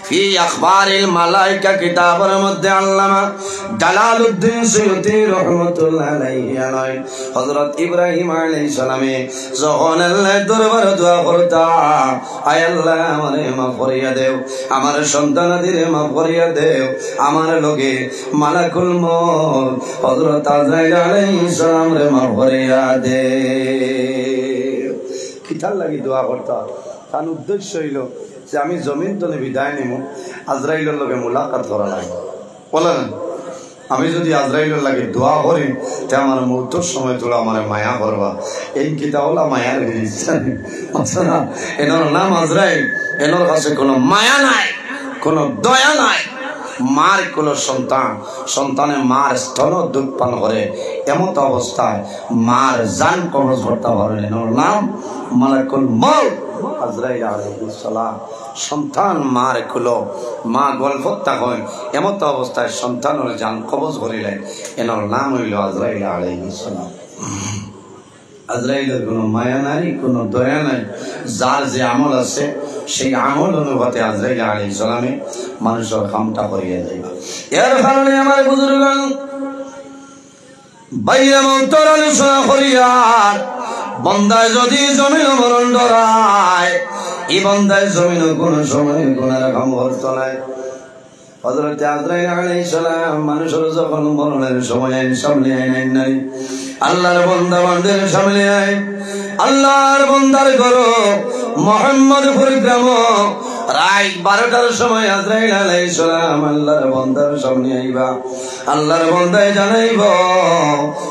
ফি আখবারিল মালাইকা কিতাবের মধ্যে আল্লামা জালালউদ্দিন সুয়ুতি রাহমাতুল্লাহ আলাইহি হযরত ইব্রাহিম আলাইহিস সালামে যখন আল্লাহর দরবারে দোয়া করতা, আয় আল্লাহ আমারে মাফ করিয়া দেও, আমার সন্তানাদিরে মাফ করিয়া দেও, আমার লগে মালাকুল মউত হযরত আজরাইল আলাইহিস সালাম রে মাফ করিয়া দে। কিতার লাগি দোয়া করতা? তার উদ্দেশ্য হইল যে আমি জমিন তলে বিদায় নিব, আজরাইলের লগে মুলাকাত করা লাগে। বলেন আমি যদি আজরাইলের লাগে দোয়া করি তে আমার মৃত্যুর সময় তোলা আমার মায়া করবা। এই কিতাবলা মায়ার জিনিস না, এনার নাম আজরাইল, এনার কাছে কোনো মায়া নাই, কোনো দয়া নাই। মার কোন সন্তান, সন্তানে মার স্তন দুধ পান করে, এমত অবস্থায় মার জান কবজ করতে পারে। এনার নাম মালাকুল মউত আজরাইল আলাইহিস সালাম। সন্তান মার কুলো মা গল্পতা হয়, এমত অবস্থায় সন্তানের জান কবজ করিলেন, এনার নাম হইল আজরাইল আলাইহিস সালাম। আজরাইলের কোনো মায়া নাই, কোনো দয়া নাই। যার যে আমল আছে সেই আমল অনুপাতে আজরাইল আলাইহিস সালামে মানুষের কামটা করিয়া যাইবা। এর কারণে আমার বুজুর্গগণ বাইরে মউতের আলোচনা করিয়া বন্দায় যদি জমিন মরণ ডরায়, এই বন্দায় জমিন কোন সময় গুনার কাম করতো নাই। হযরত আজরাইল আলাইহিস সালাম মানুষের যখন মরণের সময় সামনে আইন নাই, আল্লাহর বান্দা বান্দার সামনে আয়, আল্লাহর বান্দার ঘর মোহাম্মদপুর গ্রাম রাত 12টার সময় আজরাইল আলাইহিস সালাম আল্লাহর বান্দার সামনে আইবা। আল্লাহর বান্দায় জানাইব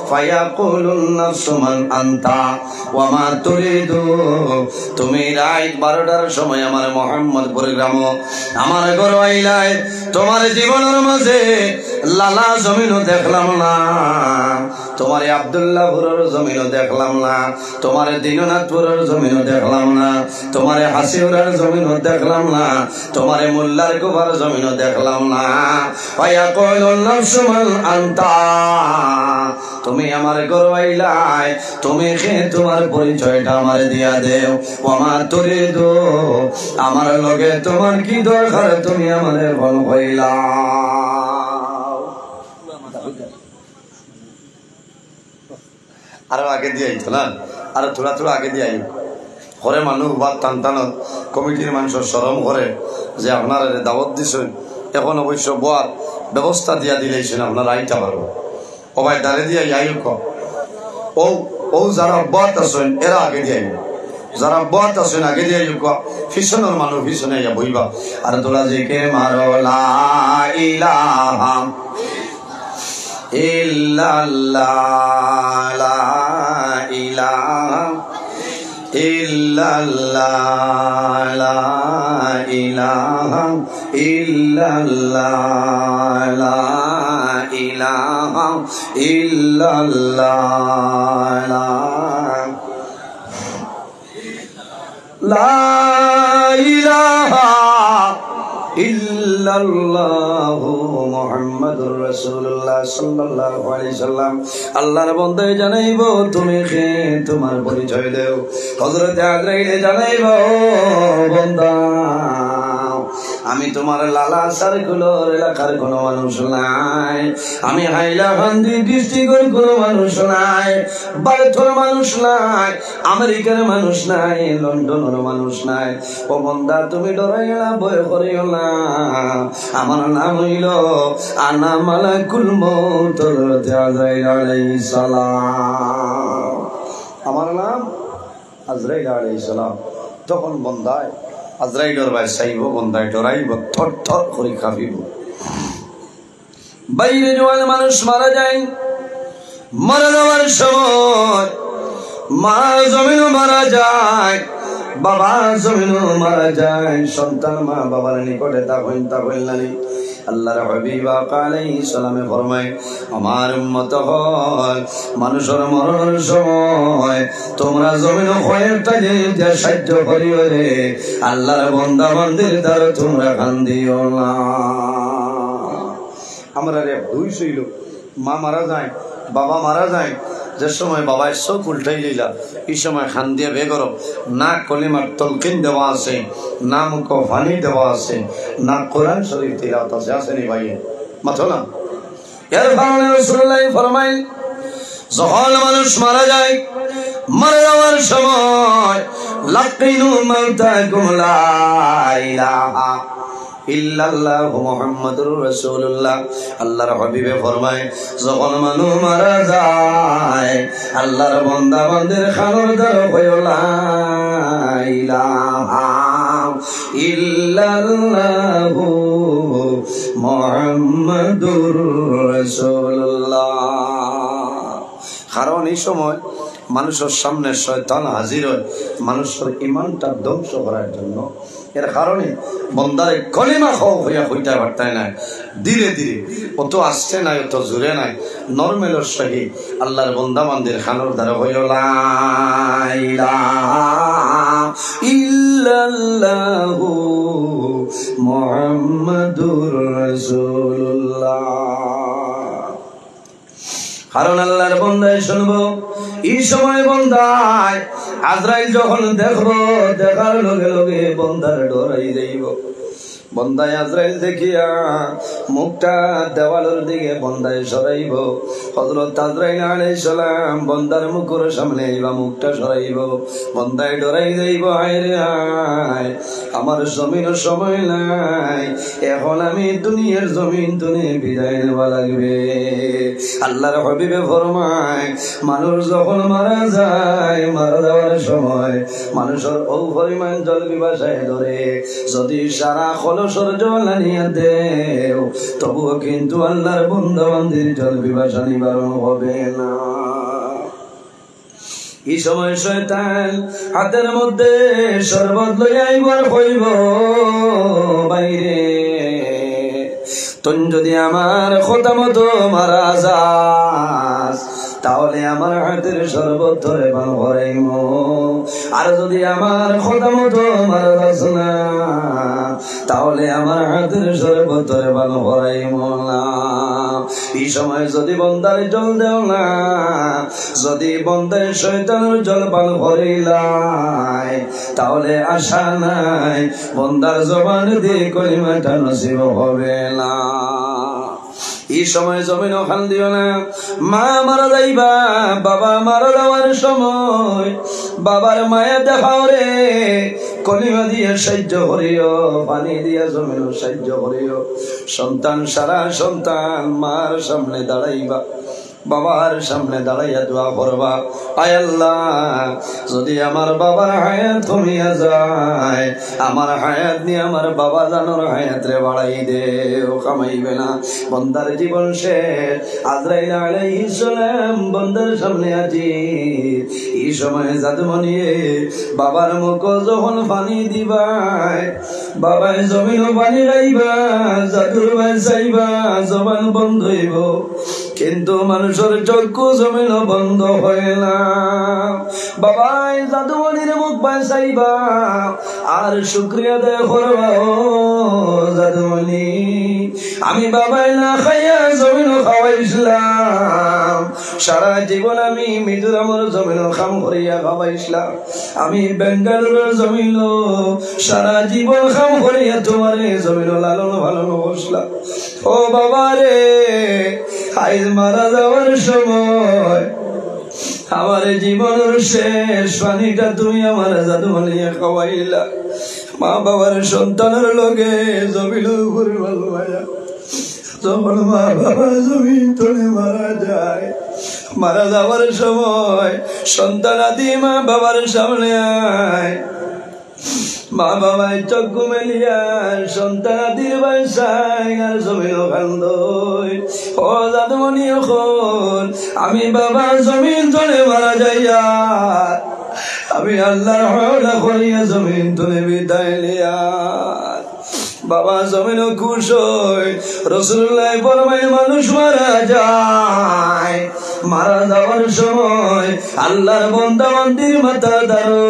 ফায়াকুলুন নাফসু মান আনতা ওয়া মা তুরিদু, তুমি রাত 12টার সময় আমার মোহাম্মদপুর গ্রাম আমার ঘর আইলাই, তোমার জীবনের মাঝে লালা জমিনও দেখলাম না, তোমার আব্দুল্লাহপুরের জমিনও দেখলাম না, তোমার দীননাথপুরের জমিনও দেখলাম না, তোমার হাসিউরার জমিনও দেখলাম না, তোমার মোল্লার কুবার জমিনও দেখলাম না। ফায়াকুলুন নাফসু মান আনতা, তুমি আমার ঘর আইলাই, তুমি কে তোমার পরিচয়টা আমার দিয়া দেও। ওয়া মা তুরিদু, আমার লগে তোমার কি দরকার তুমি আমারে বল কইলা। আরো আগে দিয়ে আইতো না, আরো থোড়া থোড়া আগে দিয়ে আইব। ঘরে মানুষ বা টান টানত কমিটির মানুষের শরম করে যে আপনারা দাওয়াত দিছেন, এখন অবশ্য বোয়ার ব্যবস্থা দিয়া দিলেছেন, আপনারা আইটা পারবো। সবাই দাঁড়িয়ে দিয়ে আইক, ও যারা বত আছেন এরা আগে দিয়ে আইব, যারা বত আছেন আগে দিয়ে আইক, পিছনের মানুষ পিছনে আইয়া বইবা। আর তোরা যে কে মারো লা ইলাহা ইল্লাল্লাহ লা ইলাহা ইল্লাল্লাহ লা ইলাহা ইল্লাল্লাহ লা ইলাহা ইল্লাল্লাহ লা ইলাহা ইল্লাল্লাহু মুহাম্মাদুর রাসূলুল্লাহ সাল্লাল্লাহু আলাইহি সাল্লাম। আল্লাহর বান্দা জানাইব তুমি কে, তোমার পরিচয় দেও। হযরত আজরাইল জানাইব বান্দা আমি তোমার লালা সার্কুলার এলাকার কোনো মানুষ নাই, আমি হাইলাকান্দি ডিস্ট্রিক্টের কোনো মানুষ নাই, ভারতের মানুষ নাই, আমেরিকার মানুষ নাই, লন্ডনের মানুষ নাই। ও বান্দা তুমি ডরাইও না, ভয় করিও না, আমার নাম হইল আনা মালাকুল মউত হযরত আজরাইল আলাইহিস সালাম। আমার নাম আজরাইল আলাইহিস সালাম। তখন বন্দায় আজরাইলের ভাই চাইব, বন্দায় ডরাইব, থর থর করে কাঁপিব। বাইরে জোয়ান মানুষ মারা যায়, মারা যাওয়ার সময় মা জমিনও মারা যায়, বাবা জমিনও মারা যায়। সন্তান মা বাবার নিকটে তা হইন নানি, আল্লাহর হাবিব আলাইহিস সালামে ফরমায় আমার উম্মত হল মানুষের মরণের সময় তোমরা জমিন কয়েকটা যে সাহায্য করিও রে আল্লাহর বান্দা বান্দির দ্বারা তোমরা কান্দিও না। আমরা রে দুইশই লোক মা মারা যায় বাবা মারা যায় যে সময় বাবায় চোখ উল্টাই দিলা এই সময় খান দিয়ে বেগর না কলিমার তলকিন দেওয়া আছে না মুখ পানি দেওয়া আছে না কোরআন শরীফ তিলাওয়াত আছে আসেনি ভাই মাথো না এর কারণে রাসূলুল্লাহ ফরমায় যখন মানুষ মারা যায় মারা যাওয়ার সময় লাকিনু মাউতাকুম লা ইলাহা ইল্লাল্লাহু মুহাম্মাদুর রাসূলুল্লাহ। আল্লাহর হাবিবে ফরমায় যখন মানুষ মারা যায় আল্লাহর বান্দা বান্দির খানর দ্বার হইল লা ইলাহা ইল্লাল্লাহু মুহাম্মাদুর রাসূলুল্লাহ। কারণ এই সময় মানুষের সামনে শয়তান হাজির হয় মানুষের ইমানটা ধ্বংস করার জন্য। এর কারণে বন্দারে কলিমা হইয়া হইতে পারতায় না, ধীরে ধীরে অত আসছে নাই অত জোরে নাই নরমেলের সহি আল্লাহর বন্দা বান্দির খানোর দ্বারা হইল লা ইলাহা ইল্লাল্লাহু মুহাম্মাদুর রাসূলুল্লাহ। কারণ আল্লাহর বন্দায় শুনবো এই সময় বন্দায় আজরাইল যখন দেখবো দেখার লগে লগে বন্দার ডরাই যাইব। বন্দায় আজরাইল দেখিয়া মুখটা দেওয়ালের দিকে বন্দায় সরাইব। হযরত আজরাইল আলাইহিস সালাম বন্দার মুখের সামনে আইবা মুখটা সরাইব। বন্দায় ডরাই যাইব আয় রে আয় আমার জমিনের সময় নাই এখন আমি দুনিয়ার জমিন তুলে বিদায় নেওয়া লাগবে। আল্লাহর হাবিবে ফরমায় মানুষ যখন মারা যায় মারা যাওয়ার সময় মানুষের পরিমাণ জল পিপাসায় ধরে যদি সারা কলসর জল আনিয়া দেও তবুও কিন্তু আল্লাহর বান্দা বান্দির জল পিপাসা নিবারণ হবে না। এই সময় শয়তান হাতের মধ্যে শরবত লইয়া আইবার হইব বাইরে তুই যদি আমার কথা মতো মারা যাস তাহলে আমার হাতের শরবত ধরে পান ভরাইম, আর যদি আমার কথা মতো মারা যাস না তাহলে আমার হাতের শরবত ধরে পান ভরাইম না। এই সময় যদি বন্দার জল দেও না যদি বন্দার শয়তানের জল পান ভরিলাই তাহলে আশা নাই বন্দার জবান দিয়ে কলিমাটা নসিব হবে না। এই সময় জমিন ওখান দিও না। মা মারা যাইবা বাবা মারা যাওয়ার সময় বাবার মায়া দেখাও রে কলিমা দিয়ে সাহায্য করিও পানি দিয়ে জমিন সাহায্য করিও। সন্তান সারা সন্তান মার সামনে দাঁড়াইবা বাবার সামনে দাঁড়াইয়া দোয়া করবা আয় আল্লাহ যদি আমার বাবার হায়াত কমিয়া যায় আমার হায়াত নিয়ে আমার বাবা জানোর হায়াত রে বাড়াই দে ও কামাইবে না। বন্দার জীবন শেষ আজরাইল আলাইহিস সালাম বন্দার সামনে হাজির। এই সময় জাদুমণি বাবার মুখ যখন পানি দিবাই বাবায় জমিনও পানি গাইবা জাদুর ভাই চাইবা জবান বন্ধ হইব কিন্তু মানুষের চক্ষু জমিন বন্ধ হয় না। বাবাই জাদুমণির মুখ বাঁচাইবা আর শুকরিয়া দেয় করবা ও জাদুমণি আমি বাবাই না খাইয়া জমিন খাওয়াইছিলাম সারা জীবন আমি মিজোরামের জমিন খাম করিয়া খাওয়াইছিলাম আমি বেঙ্গালুরুর জমিন সারা জীবন খাম করিয়া তোমার জমিন লালন ভালন বসলাম। ও বাবা রে আজ মারা যাওয়ার সময় আমার জীবনের শেষ পানিটা তুমি আমার জাদুমণিয়া খাওয়াইলা। মা বাবার সন্তানের লগে জমিন উপরে ভালোবাসা যখন মা বাবা জমিন তলে মারা যায় মারা যাওয়ার সময় সন্তান আদি মা বাবার সামনে আয় মা বাবায় চক্ষু মেলিয়া সন্তান আদির বাসায় আর জমিন কান্দ ও জাদুমণি এখন আমি বাবা জমিন তলে মারা যাইয়া আমি আল্লাহর হাওলা করিয়া জমিন তলে বিদায় লিয়া বাবা জমিনও খুশ হয়। রাসূলুল্লাহ ফরমায় মানুষ মারা যায়, মারা যাওয়ার সময় আল্লাহর বান্দা বান্দির মাথা ধরো,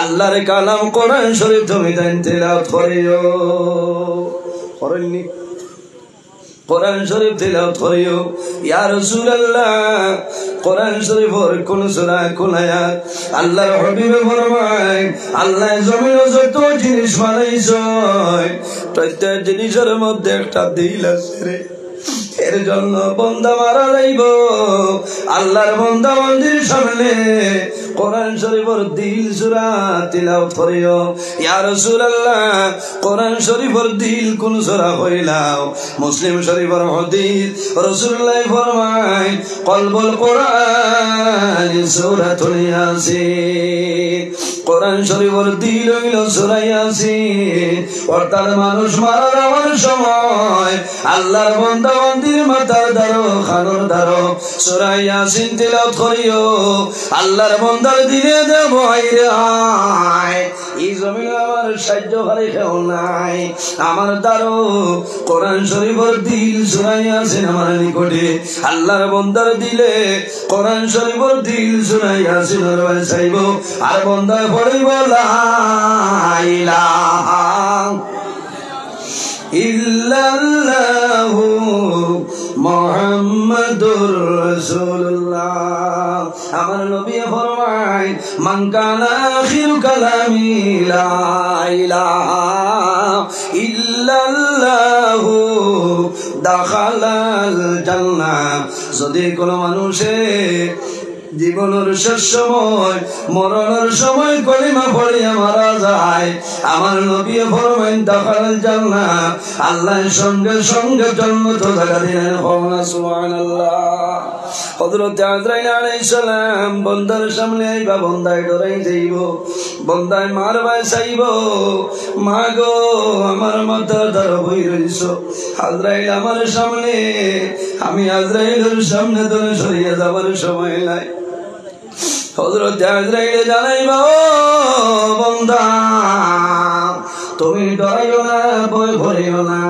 আল্লাহর কালাম কোরআন শরীফ তুমি তেলাওয়াত করিও। করেননি? কোরআন শরীফ তেলাওয়াত করিও। ইয়া রাসূলুল্লাহ কোরআন শরীফের কোন সূরা কোন আয়াত আল্লাহর হাবিব ফরমায় আল্লাহ জমিনে যত জিনিস বানাইছে প্রত্যেক জিনিসের মধ্যে একটা দিল আছে রে। এর জন্য বান্দা মারা যাইব, আল্লাহর বান্দা বান্দির সামনে কোরআন শরীফের দিল সূরা তিলাওয়াত করিও। ইয়া রাসূলুল্লাহ কোরআন শরীফের দিল কোন সূরা কইলাও? মুসলিম শরীফের হাদিস রাসূলুল্লাহ ফরমায় কলবুল কোরআন সূরাতুল ইয়াসিন। কোরআন শরীফের দিল হইল সূরা ইয়াসিন। অর্থাৎ মানুষ মারা যাওয়ার সময় আল্লাহর বান্দা বান্দির মাথার দ্বারো খানোর দ্বারো সূরা ইয়াসিন তিলাওয়াত করিও। আল্লাহর বান্দার দিনে দেব আইরে আয়, এই জমিনে আমার সাহায্য করে কেউ নাই, আমার দ্বারো কোরআন শরীফের দিল সূরা ইয়াসিন আমার নিকটে। আল্লাহর বান্দার দিলে কোরআন শরীফের দিল সূরা ইয়াসিন চাইব, আর বান্দা পড়িব লা ইলাহা ইল্লাল্লাহু মুহাম্মাদুর রাসূলুল্লাহ। আমার নবী ফরমায় মান কানা আখিরু কালামি লা ইলাহা ইল্লাল্লাহু দাখালাল জান্নাহ। যদি কোন মানুষে জীবনের শেষ সময় মরণের সময় কলিমা পড়িয়া মারা যায়, আমার নবী ফরমাইন দাখালাল জান্নাহ, আল্লাহ সঙ্গে সঙ্গে জান্নাত জায়গা দিলেন। সুবহানাল্লাহ। হযরত আজরাইল আলাইহিস সালাম বান্দার সামনে আইবা, বান্দায় ডরাই যাইব, বান্দায় মারবাই চাইব, মা গো আমার মাথা ধরে বই রইছ। আজরাইল আমার সামনে, আমি আজরাইলের সামনে ধরে সরিয়ে যাবার সময় নাই। হযরত আজরাইল জানাইবা ও বান্দা তুমি ডরাইও না, ভয় করিও না,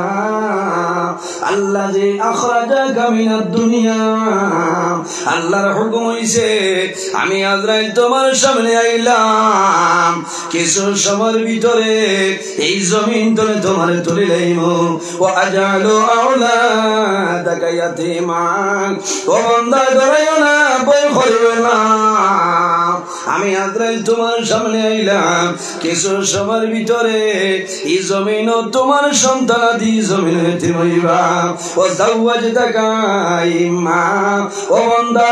আল্লাযী আখরাজাকা মিনাদ দুনিয়া, আল্লাহর হুকুম হইছে আমি আজরাইল তোমার সামনে আইলাম, কিছু সময়ের ভিতরে এই জমিন ধরে তোমার তুলে লইব। ওয়া আজালু আওলাদাকা ইয়াতীমান, ও বান্দা ডরাইও না, ভয় করিও না, আমি আজরাইল তোমার সামনে আইলাম, কিছু সময়ের ভিতরে এই জমিন তোমার সন্তানাদি জমিন হইতে হইবা। ও যাওয়াজতাকা ইম্মা, ও বান্দা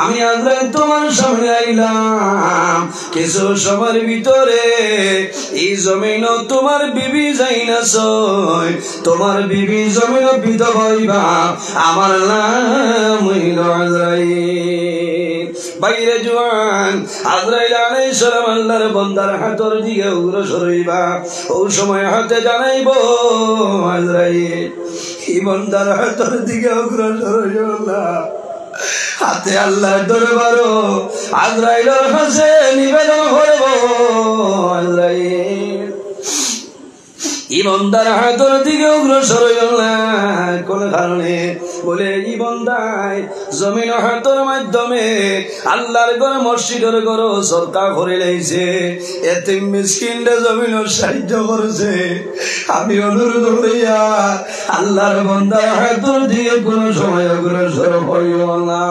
আমি আজরাইল তোমার সামনে আইলাম, কিছু সময়ের ভিতরে এই জমিন তোমার বিবি যাইনাছ, তোমার বিবি জমিন বিধবা হইবা, আমার নাম হইল আজরাইল। বাইরে জওয়ান আজরাইল আলাইহিস সালাম আল্লাহর বান্দার হাতের দিকে অগ্রসর হইবা, ওই সময় হাতে জানাইব আজরাইল এই বান্দার হাতের দিকে অগ্রসর হইও না, হাতে আল্লাহর দরবার আজরাইলের কাছে নিবেদন করব। আজরাইল ইমানদার হাতের দিকে অগ্রসর হইল না, কোন কারণে? বলে ইমানদার জমিন হাতের মাধ্যমে আল্লাহর ঘর মসজিদের ঘর সরকার করে লাইছে, এতিম মিসকিনদের জমিনের সাহায্য করেছে। আমি অনুরোধ করিয়া আল্লাহর বান্দার হাতের দিকে কোন সময় অগ্রসর হইল না।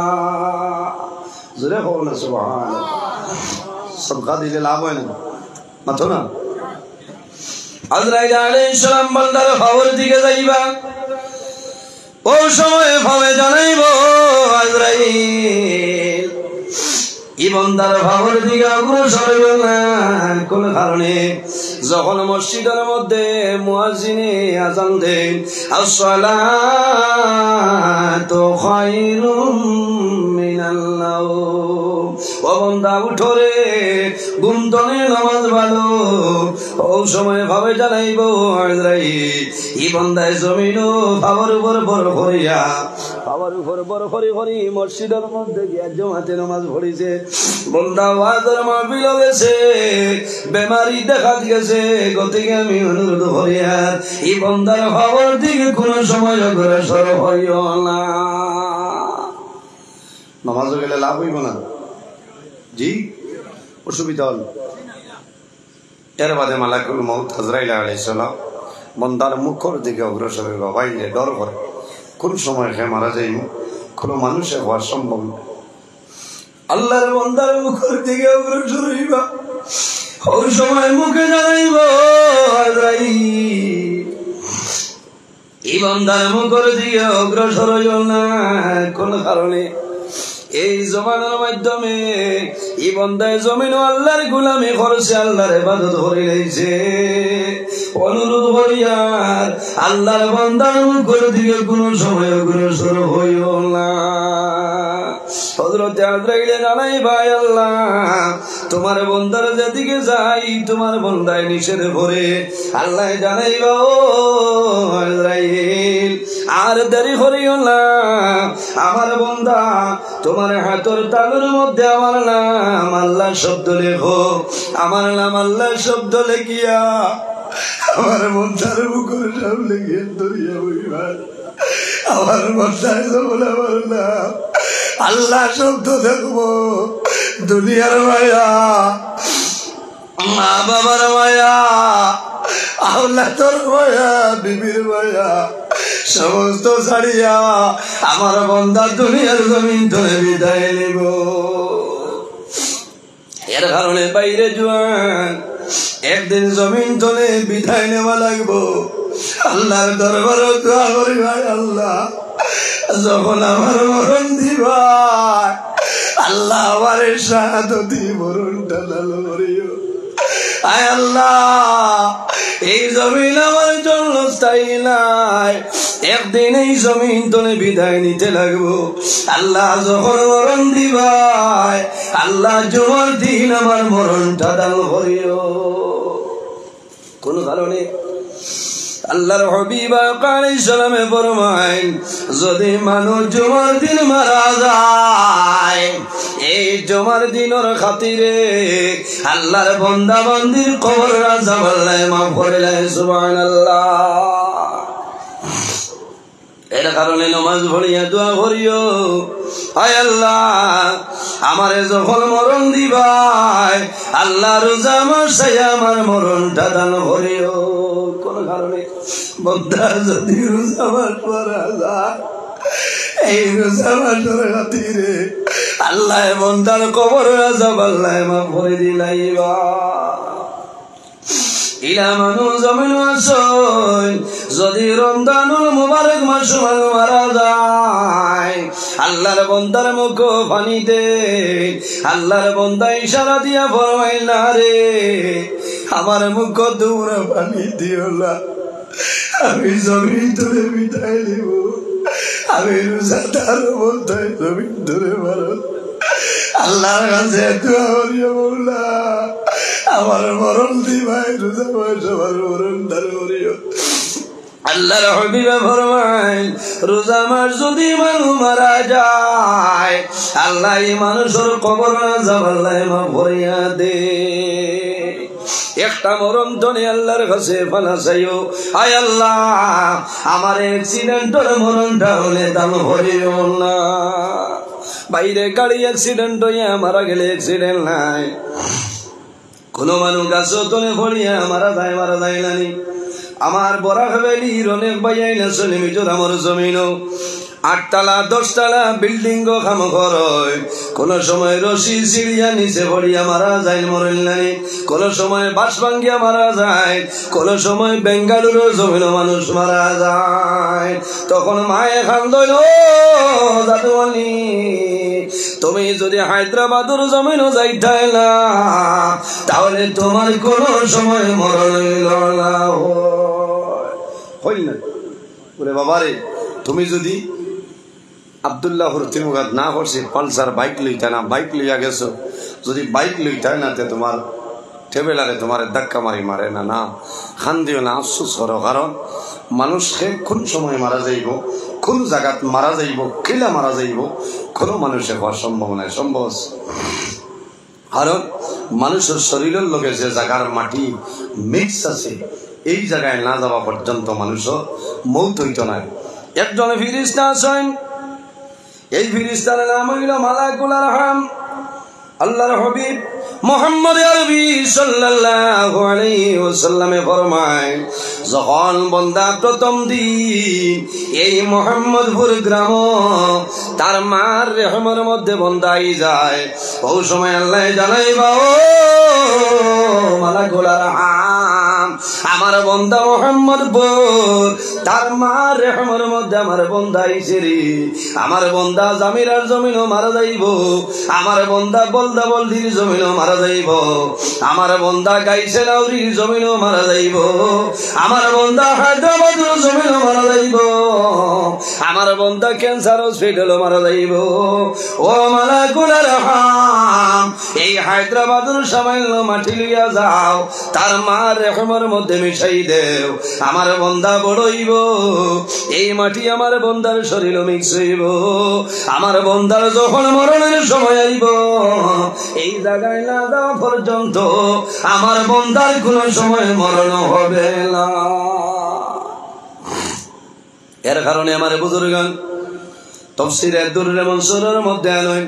জোরে হোক না সুবহানাল্লাহ। সদকা দিলে লাভ হয় না, মাথো না। আজরাইল আলাইহিস সালাম বান্দার ফাওয়ার দিকে যাইবা, ও সময় ভাবে জানাইব আজরাইল ইমানদার ফাওয়ার দিকে অগ্রসর হইল না, কোন কারণে? যখন মসজিদের মধ্যে মুয়াজ্জিনে আযান দেন আসসালাতু খায়রুম মিনাল নাওম, ও বান্দা উঠো রে, ঘুম তনে নামাজ ভালো, ও সময় ভাবে জানাইব আজরাইল ই বান্দায় জমিন বাবার উপর বড় হইয়া, বাবার উপর বড় হরি মসজিদের মধ্যে গিয়া জমাতে নামাজ পড়িছে। বান্দা ওয়াজের মাহফিল গেছে, বেমারি দেখা গেছে, গতিকে আমি অনুরোধ করি আর এই বান্দার খবর দিকে কোন সময় অগ্রসর হইও না। নামাজ গেলে লাভ হইব না জি, অসুবিধা হল। এর বাদে মালাকুল মউত আজরাইল আলাইহিস সালাম বান্দার মুখের দিকে অগ্রসর হইবা, বাইরে ডর করে কোন সময় সে মারা যাইব, কোন মানুষে হওয়া সম্ভব না। আল্লাহর বান্দার মুখের দিকে অগ্রসর হইবা, ওই সময় মুখে জানাইব আজরাইল এই বান্দার মুখের দিকে অগ্রসর হইও না। কোন কারণে এই জমানার মাধ্যমে এই বান্দায় জমিন আল্লাহর গোলামি করছে, আল্লাহর ইবাদত করে লইছে। অনুরোধ করিয়ার আল্লাহর বান্দার মুখের দিকে কোন সময় অগ্রসর হইও না। হযরত আজরাইল জানাই ভাই আল্লাহ তোমার বান্দার যেদিকে যাই তোমার বান্দায় নিষেধ করে, আল্লাহ জানাইব ও আজরাইল আর দেরি করিও না, আমার বান্দা তোমার হাতের তালুর মধ্যে আমার নাম আল্লাহ শব্দ লেখো, আমার নাম আল্লাহ শব্দ লেখিয়া আমার বান্দার মুখের সামনে গিয়ে ধরিয়া বইবার, আমার বান্দায় যখন আমার নাম আল্লাহ শব্দ দেখবো, দুনিয়ার মায়া, মা বাবার মায়া, আওলাদের মায়া, বিবির মায়া সমস্ত ছাড়িয়া আমার বান্দা দুনিয়ার জমিন ধরে বিদায় নিব। এর কারণে বাইরে জোয়ান একদিন জমিন ধরে বিদায় নেওয়া লাগবো। আল্লাহর দরবারে দোয়া করি ভাই আল্লাহ যখন আমার মরণ দিবা আল্লাহ আমার শাহাদতি মরণটা দান করিও। আয় আল্লাহ এই জমিন আমার জন্য স্থায়ী নাই, একদিন এই জমিন তোলে বিদায় নিতে লাগবো। আল্লাহ যখন মরণ দিবাই আল্লাহ জুমার দিন আমার মরণটা দান করিও। কোন কারণে আল্লাহর হাবিব আলাইহিস সালামে ফরমায় যদি মানুষ জুমার দিন মারা যায় এই জুমার দিনের খাতিরে আল্লাহর বান্দা বান্দির কবর আযাব আল্লাহ মাফ করে দেয়। সুবহানাল্লাহ। এর কারণে নামাজ পড়িয়া দোয়া করিও, আয় আল্লাহ আমারে যখন মরণ দিবাই আল্লাহ রোজা মাসে আমার মরণটা দান করিও। কোন কারণে বান্দা যদি রোজা মাস পড়া যায় এই রোজা মাসের খাতিরে আল্লাহ বান্দার কবর আযাব আল্লাহ মাফ করে দিলাইবা। ইলা মানুষ জমিন আসন যদি রমজানুল মুবারক মাস মারা যায় আল্লাহর বান্দার মুখ পানি দে, আল্লাহর বান্দা ইশারা দিয়া ফরমাই না রে আমার মুখ দূর পানি দিও না, আমি জমিন ধরে বিদায় দিব, আমি রোজাদার বলতে জমিন ধরে মারো। আল্লাহর কাছে দোয়া করিও মওলা আমার মরণ দিবাই রোজা মাস আমার মরণ দান করিও। আল্লাহর হাবিব ফরমায় রোজা মাস যদি মানুষ মারা যায় আল্লাহ এই মানুষের কবর আযাব আল্লাহ মাফ করিয়া দে। একটা মরণ ধরে আল্লাহর কাছে ফালা চাইও, আয় আল্লাহ আমার অ্যাক্সিডেন্টের মরণটা হলে দান করিও না। বাইরে গাড়ি অ্যাক্সিডেন্ট হইয়া মারা গেলে অ্যাক্সিডেন্ট নাই, কোন মানুষ গাছ তলে পড়িয়া মারা যায় নানি। আমার বরাক ভ্যালির অনেক বাইয়াই না চলে মিজোরামের জমিন 8 তলা 10 তলা বিল্ডিং কাম করয়, কোন সময় রশি সিঁড়িয়া নিচে পড়িয়া মারা যায় মরেন নাই, কোন সময় বাস ভাঙ্গিয়া মারা যায়, কোন সময় বেঙ্গালুরু জমিন মানুষ মারা যায়। তখন মায়ে খান্দইল দাদুয়ানি তুমি যদি হায়দ্রাবাদের জমিনও যাইতাই না তাহলে তোমার কোন সময় মরণ হইল না। বলে বাবারে তুমি যদি আব্দুল্লাহ হুরতিমুগাত না করছি পালসার বাইক লইতা না, বাইক লইয়া গেছো, যদি বাইক লইতাই না তে তোমার টেবেলারে তোমার ধাক্কা মারে না, না খান দিও না, আফসোস করো। কারণ মানুষকে কোন সময় মারা যাইব, কোন জায়গাত মারা যাইব, কিলা মারা যাইব কোনো মানুষের হওয়ার সম্ভব নাই, সম্ভব। কারণ মানুষের শরীরের লগে যে জায়গার মাটি মিক্স আছে এই জায়গায় না যাওয়া পর্যন্ত মানুষও মৌত হইত না। একজন ফিরিস্তা আছেন, এই ফিরিস্তার নাম হইল মালাকুল আরহাম। আল্লাহর হাবিব মুহাম্মদ আরবি সাল্লাল্লাহু আলাইহি ওয়াসাল্লামে ফরমায়, যখন বান্দা প্রথম দিন এই মুহাম্মদপুর গ্রাম তার মার রেহমের মধ্যে বান্দাই যায়, ওই সময় আল্লাহ জানাইবা, ও মালাকুল আরহাম, আমার বান্দা মুহাম্মদপুর তার মার রেহমের মধ্যে আমার বান্দা আইছে রে। আমার বান্দা জামিরার জমিনও মারা যাইব, আমার বান্দা বলদা বলদির জমিনও মারা যাইব, আমার বান্দা গাইছে লাউরির জমিনও মারা যাইব, আমার বান্দা হায়দ্রাবাদের জমিনও মারা যাইব, আমার বান্দা ক্যান্সার হসপিটালও মারা যাইব। ও মালাকুল আরহাম, এই হায়দ্রাবাদের সামান্য মাটি লইয়া যাও, তার মার রেহমের মধ্যে মিশাই দেও, আমার বান্দা বড়ইব, এই মাটি আমার বান্দার শরীর মিক্স হইব, আমার বান্দার যখন মরণের সময় আইব এই জায়গায় না যাওয়া পর্যন্ত আমার বান্দার কোন সময় মরণ হবে না। এর কারণে আমার বুজুর্গান তাফসীরে দুররে মনসুরের মধ্যে আনেন,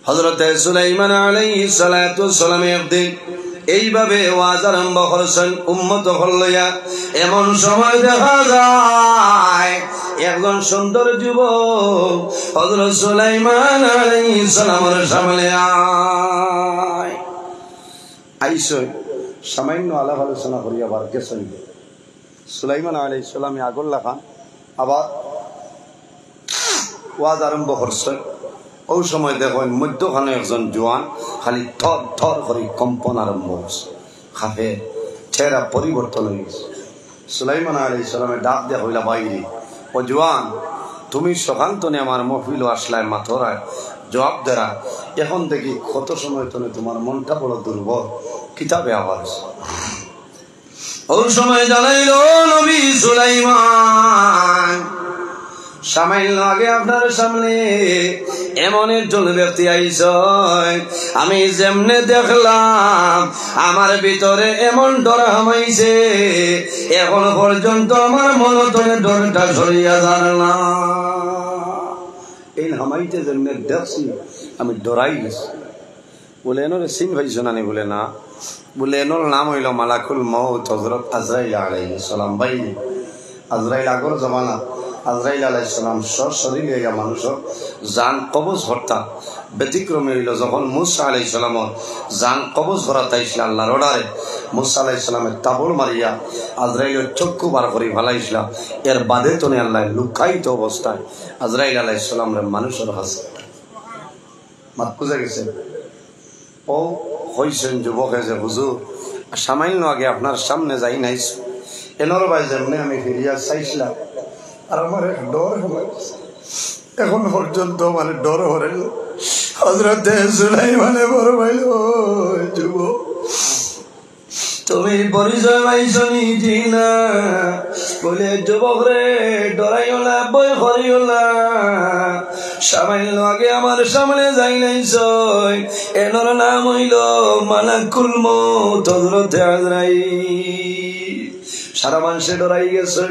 হযরত সুলাইমান আলাইহিস সালাতু ওয়াস সালাম একদিন এইভাবে ওয়াজ আরম্ভ করেছেন উম্মত হল্লইয়া। এমন সময় দেখা যায় একজন সুন্দর যুবক হযরত সুলাইমান আলাইহিস সালামের সামনে আইসই সামান্য আলাপ আলোচনা করিয়া বার গেছেন। সুলাইমান আলাইহিস সালামে আগল্লা খান আবার ওয়াজ আরম্ভ করছেন। ওই সময় দেখেন মধ্যখানে একজন জোয়ান খালি থর থর করে কম্পন আরম্ভ হচ্ছে, খাফে চেহারা পরিবর্তন হয়ে গেছে। সুলাইমান আলাইহিস সালামের ডাক দেয়া হইলা, বাইরে ও জোয়ান, তুমি সকাল তনে আমার মহফিল আসলায় মাথরায় জবাব দেরা, এখন দেখি কত সময় তনে তোমার মনটা বড় দুর্বল, কিতাবে আওয়াজ। ওই সময় জানাইল নবী সুলাইমান, সামান্য আগে আপনার সামনে এমন একজন ব্যক্তি আইস, আমি যেমনে দেখলাম আমার ভিতরে এমন ডর হামাইছে, এখন পর্যন্ত আমার মনতনে ডরটা সরিয়া যান না। এই হামাইতে যেমনে দেখছি আমি ডরাই গেছি। বলে এনোর সিং ভাইছ নানি? বলে না। বলে এনোর নাম হইল মালাকুল মউত হযরত আজরাইল আলাইহিস সালাম। ভাই আজরাইল আগর জমানা আজরাইল আলাইহিস সালাম সশরীরে মানুষের জান কবজ হত্যা ব্যতিক্রমে হইল যখন মুসা আলাইহিস সালামর জান কবজ করাতে আইসলা আল্লাহর অর্ডারে। মুসা আলাইহিস সালামের তাবড় মারিয়া আজরাইলের চক্ষু বার করে ফেলাইছিলাম। এর বাদে তনে আল্লাহ লুকায়িত অবস্থায় আজরাইল আলাইহিস সালামের মানুষের হাসে মাত বুঝে গেছে। ও হইছেন যুবক যে হুজুর সামান্য আগে আপনার সামনে যাই নাইস, এনর ভাই যেমনি আমি ফিরিয়া চাইছিলাম আর আমার এক ডর হয়েছে, এখন পর্যন্ত মানে ডর হরেন। হযরত সুলাইমানে বড় ভাইল, যুবক তুমি পরিচয় পাইছো নি না? বলে যুবক রে ডরাইও না, বই করিও না, সামান্য আগে আমার সামনে যাই নাইছ, এনর নাম হইল মালাকুল মউত হযরত আজরাইল। সারা মানুষে ডরাই গেছে।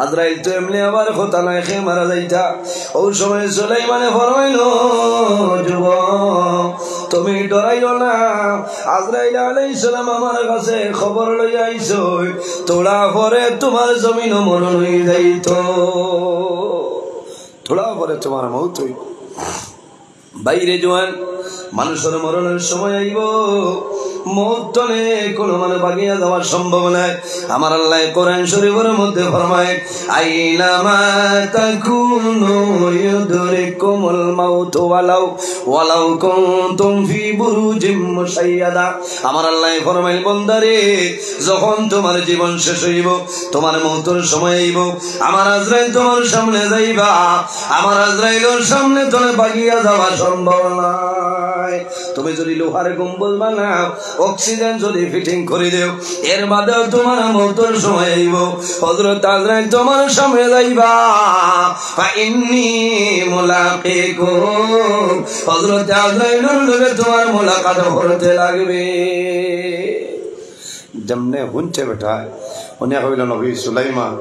আজরাইল তো এমনি আবার কথা নাই খেয়ে মারা যাইতা। ওই সময় সুলাইমানে ফরমাইল, যুবক তুমি ডরাইও না, আজরাইল আলাইহিস সালাম আমার কাছে খবর লইয়া আইছো, তোলা পরে তোমার জমিন মরণ হয়ে যাইত, তোলা পরে তোমার মউত হইত। বাইরে জোয়ান মানুষের মরণের সময় আইব, মৌতনে কোনো মানে বাগিয়া যাওয়া সম্ভব নয়। আমার আল্লাহ কোরআন শরীফের মধ্যে ফরমায় আইনামা তাকুনু ইউদরিকুমুল মাউত ওয়ালাউ কুনতুম ফি বুরুজিম মুশাইয়াদা। আমার আল্লাহ ফরমায় বান্দারে যখন তোমার জীবন শেষ হইব, তোমার মৌতের সময় আইব, আমার আজরাইল তোমার সামনে যাইবা, আমার আজরাইলের সামনে তোরে বাগিয়া যাওয়া সম্ভব নয়। তুমি যদি লোহার গম্বুজ বানাও, অক্সিজেন যদি ফিটিং করে দেও, এর বাদেও তোমার মৌতের সময় আইব, হযরত আজরাইল তোমার সামনে যাইবা, ফা ইন্নী মুলাকিকুম, হযরত আজরাইলের লগে তোমার মুলাকাত হতে লাগবে। যেমনে হুনছে বেটা উনি কইল নবী সুলাইমান,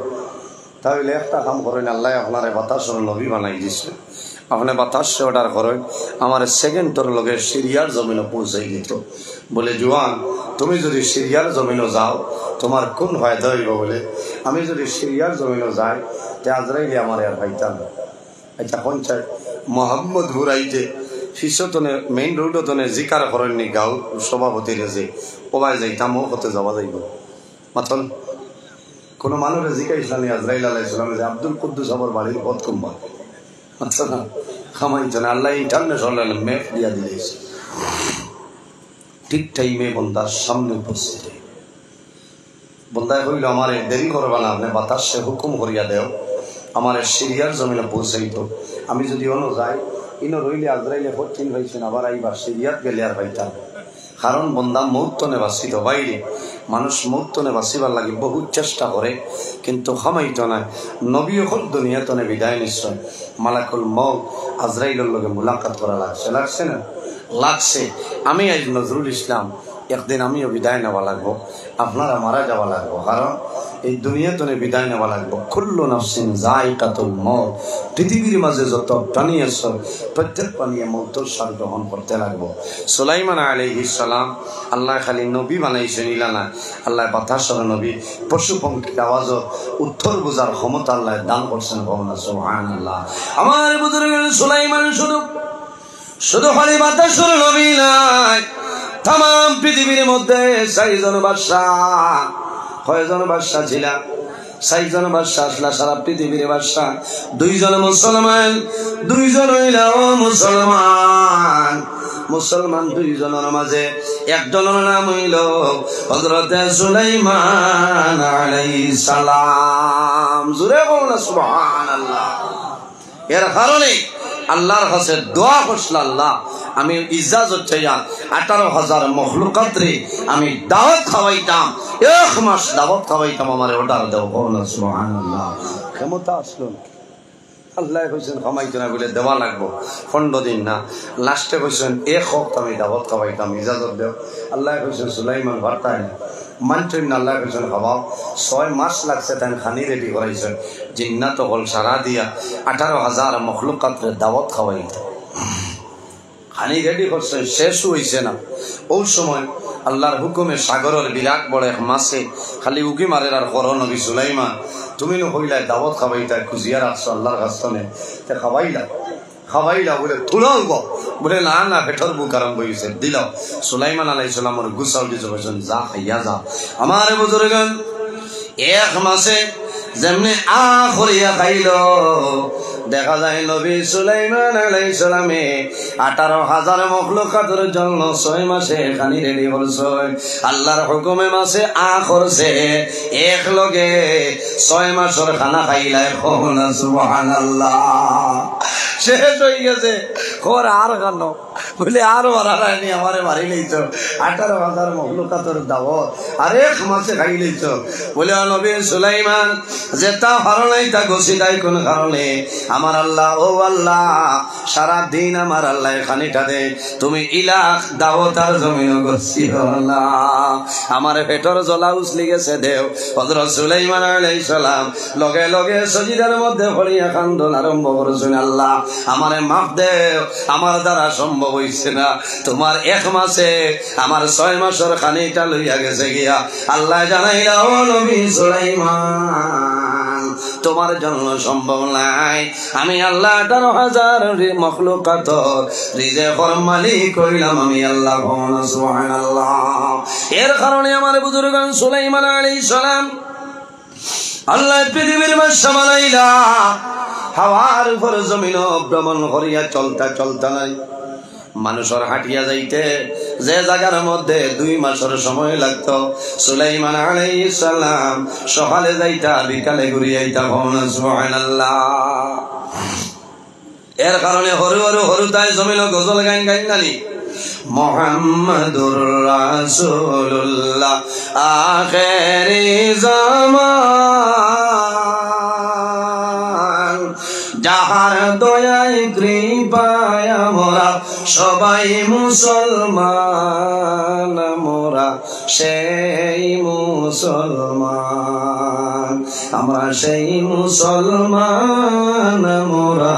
তাহলে একটা কাম করেন, আল্লাহ আপনার বাতাসের নবী বানাই দিছে, আপনি বাতাস অর্ডার করেন, আমার সেকেন্ডের লগে সিরিয়ার জমিনে পৌঁছাই দিত। বলে জোয়ান, তুমি যদি সিরিয়ার জমিনে যাও তোমার কোন ফায়দা হইব? বলে আমি যদি সিরিয়ার জমিনে যাই তে আজরাইলে আমার আর পাইতাম। আচ্ছা পঞ্চায়েত মোহাম্মদ হুরাইতে শিষ্যতনে মেইন রোডতনে জিকার করেননি গাঁও সভাপতির যে ওবাই যাইতাম, ও হতে যাওয়া যাইব মাথল কোনো মানুষের জিকাইছিলাম আজরাইল আলাইহিস সালাম যে আব্দুল কুদ্দুস আমার বাড়ির পথ কুম্বা, আচ্ছা না খামাইছে না, আল্লাহ ইন্টারন্যাশনাল ম্যাপ দিয়া দিয়েছে। ঠিক টাইমে বন্দার সামনে উপস্থিত বন্দায় কইল আমার দেরি করবা না, আপনি বাতাসে হুকুম করিয়া দেও, আমার সিরিয়ার জমিনে পৌঁছাইত, আমি যদি অন্য যাই ইনো রইলে আজরাইলে পশ্চিম হয়েছেন, আবার আইবার সিরিয়াত গেলে আর পাইতাম। কারণ বন্দা মৌতনে বাঁচিত বাইরে, মানুষ মৌতনে বাঁচিবার লাগে বহুত চেষ্টা করে কিন্তু খামাইত নয়। নবী হল দুনিয়াতনে বিদায় নিশ্চয়, মালাকুল মউত আজরাইলের লগে মুলাকাত করা লাগছে না লাগছে। আমি আজ নজরুল ইসলাম একদিন আমিও বিদায় নেওয়া লাগবো, আপনারা মারা যাওয়া লাগবো, কারণ এই দুনিয়াতনে বিদায় নেওয়া লাগবো। কুল্লু নাফসিন যায়কাতুল মউত, পৃথিবীর মাঝে যত প্রাণী আছে প্রত্যেক প্রাণীয়ে মৌতের স্বাদ গ্রহণ করতে লাগবো। সুলাইমান আলাইহিস সালাম আল্লাহ খালি নবী বানাইছেন ইলা না, আল্লাহ বাতাসের নবী, পশু পঙ্খির আওয়াজও উত্তর বুঝার ক্ষমতা আল্লাহ দান করছেন। সুবহানাল্লাহ। আমার বুজুর্গ সুলাইমান শুধু খালি বাতাসের নবী নাই, তাম পৃথিবীর মধ্যে ৬ জন বাদশাহ, কয়জন বাদশাহ ছিল? ৬ জন বাদশাহ আসলা সারা পৃথিবীর বাদশাহ। 2 জন মুসলমান, 2 জন হইলা ও মুসলমান। মুসলমান 2 জনের মাঝে একজনের নাম হইল হযরত সুলাইমান আলাইহিস সালাম। জোরে বলুন সুবহানাল্লাহ। এর কারণে আল্লাহর কাছে দোয়া করছিল, আল্লাহ আমি ইজাজত চাইয়া 18,000 মখলুকাতরে আমি দাওয়াত খাওয়াইতাম, 1 মাস দাওয়াত খাওয়াইতাম, আমার অর্ডার দেও। সুবহানাল্লাহ। ক্ষমতা আসলো আল্লাহ কইছেন খামাইতো না বলে দেওয়া লাগবো 15 দিন না, লাস্টে কইছেন 1 সপ্তাহ আমি দাওয়াত খাওয়াইতাম, ইজাজত দেও। আল্লাহ কইছেন সুলাইমান বার্তায় না মানছেন না, আল্লাহ কইছেন খাওয়াও। 6 মাস লাগছে তাই খানি রেডি করাইছেন, জিন্নাত হল সারা দিয়া 18,000 মখলুকাতরে দাওয়াত খাওয়াইতে খানি রেডি করছেন, শেষ হইছে না। ওই সময় আল্লাহর হুকুমে সাগরের বিরাট বড় এক মাছে খালি উকি মারে আর করো নবী সুলাইমান তুমি নো হইলাই দাওয়াত খাওয়াইতা, খুঁজিয়া রাখছো আল্লাহর কাছে তে খাওয়াইলা বলে তুলাও গো, বলে না না পেটর বুক আরম্ভ হয়েছে, দিল। সুলাইমান আলাইহিস সালামের গুসাল দিছে, বলছেন যা খাইয়া যা। আমার বুজুর্গান 1 মাসে যেমনি আখরিয়া খাইল, দেখা যায় নবী সুলাইমান আলাইহিস সালামে 18,000 মখলুকাতের জন্য 6 মাসে খানি রেডি করছে। আল্লাহর হুকুমে মাসে করছে, এক লগে 6 মাসের খানা খাইলাই। সুবহানাল্লাহ। শেষ হয়ে গেছে, খবর আর খান বলে আরো বাড়ানি আমারে মারি লইছ, 18,000 মখলুকাতের দাওয়াত আর 1 মাসে খাই লইছ। বলে নবী সুলাইমান যেটা ভালো নাই তা গছি নাই কোন কারণে, আমার আল্লাহ ও আল্লাহ সারা দিন আমার আল্লাহ খানিটা দে, তুমি ইলাখ দাওয়াতার জমিন গছি না, আমার পেটর জ্বলা উছলি গেছে দেও। হযরত সুলাইমান আলাইহিস সালাম লগে লগে সজিদার মধ্যে পড়িয়া কান্দন আরম্ভ করেছেন, আল্লাহ আমারে মাফ দেও, আমার দ্বারা সম্ভব হইছে না, তোমার 1 মাসে আমার 6 মাসের খানিটা লইয়া গেছে গিয়া। আল্লাহ জানাইলা ও নবী সুলাইমান তোমার জন্য সম্ভব নাই। আমি আল্লাহ 18,000 মখলুকাত রিজিকের মালিক হইলাম আমি আল্লাহ। সুবহানাল্লাহ। এর কারণে আমার বুজুর্গান সুলাইমান আলাইহিস সালাম আল্লাহ পৃথিবীর বাদশা বানাইলা, হাওয়ার উপর জমিন ভ্রমণ করিয়া চলতা নাই। মানুষের হাঁটিয়া যাইতে যে জায়গার মধ্যে 2 মাসের সময় লাগতো, সুলাইমান আলাইহিস সালাম সকালে যাইতা বিকালে ঘুরিয়ে আইতা। সুবহানাল্লাহ। এর কারণে হরু তাই জমিন গজল গান গাইনানি মুহাম্মাদুর রাসূলুল্লাহ আখিরি জামান, যাহার দয়ায় কৃপায় আমরা সবাই মুসলমান, আমরা সেই মুসলমান, আমরা সেই মুসলমান, আমরা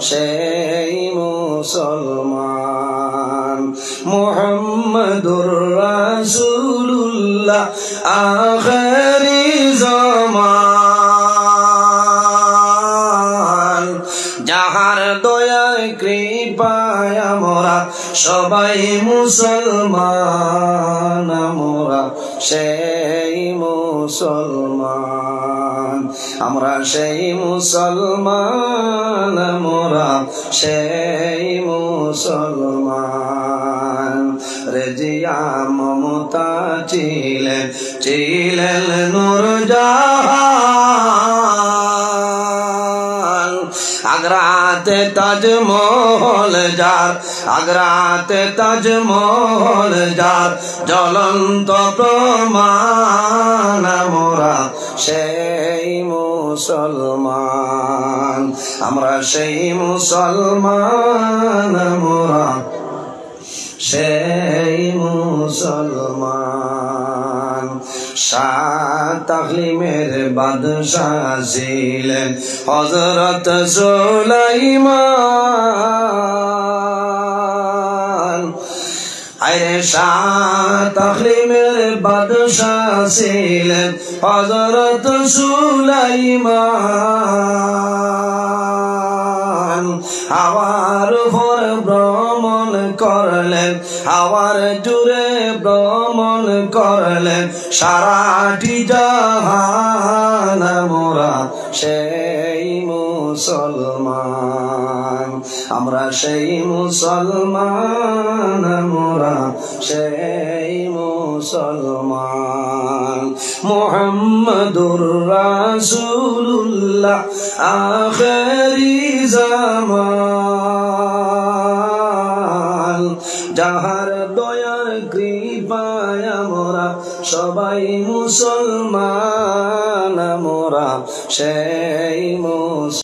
সেই মুসলমান। মুহাম্মাদুর রাসূলুল্লাহ আখিরি জামান, যাহার দয়ায় কৃপায় আমরা সবাই মুসলমান, আমরা সেই মুসলমান, আমরা সেই মুসলমান, আমরা সেই মুসলমান। রেজিয়া মমতা ছিলেন নূরজাহান, আগ্রাতে তাজমহল যার, আগ্রাতে তাজমহল যার জ্বলন্ত প্রমাণ, আমরা সেই মুসলমান, আমরা সেই মুসলমান, আমরা সেই মুসলমান। শাহ তাকলিমের বাদশাহ ছিলেন হযরত সুলাইমান, আরে শাহ তাকলিমের বাদশাহ ছিলেন হযরত সুলাইমান। হাওয়ার উপর ভ্রমণ করলেন, হাওয়ার জুড়ে ভ্রমণ করলেন সারাটি জাহান, আমরা সেই মুসলমান, আমরা সেই মুসলমান, আমরা সেই মুসলমান। মুহাম্মাদুর রাসূলুল্লাহ আখিরি জামান, যাহার দয়ার কৃপায় আমরা সবাই মুসলমান, আমরা সেই মুসলমান।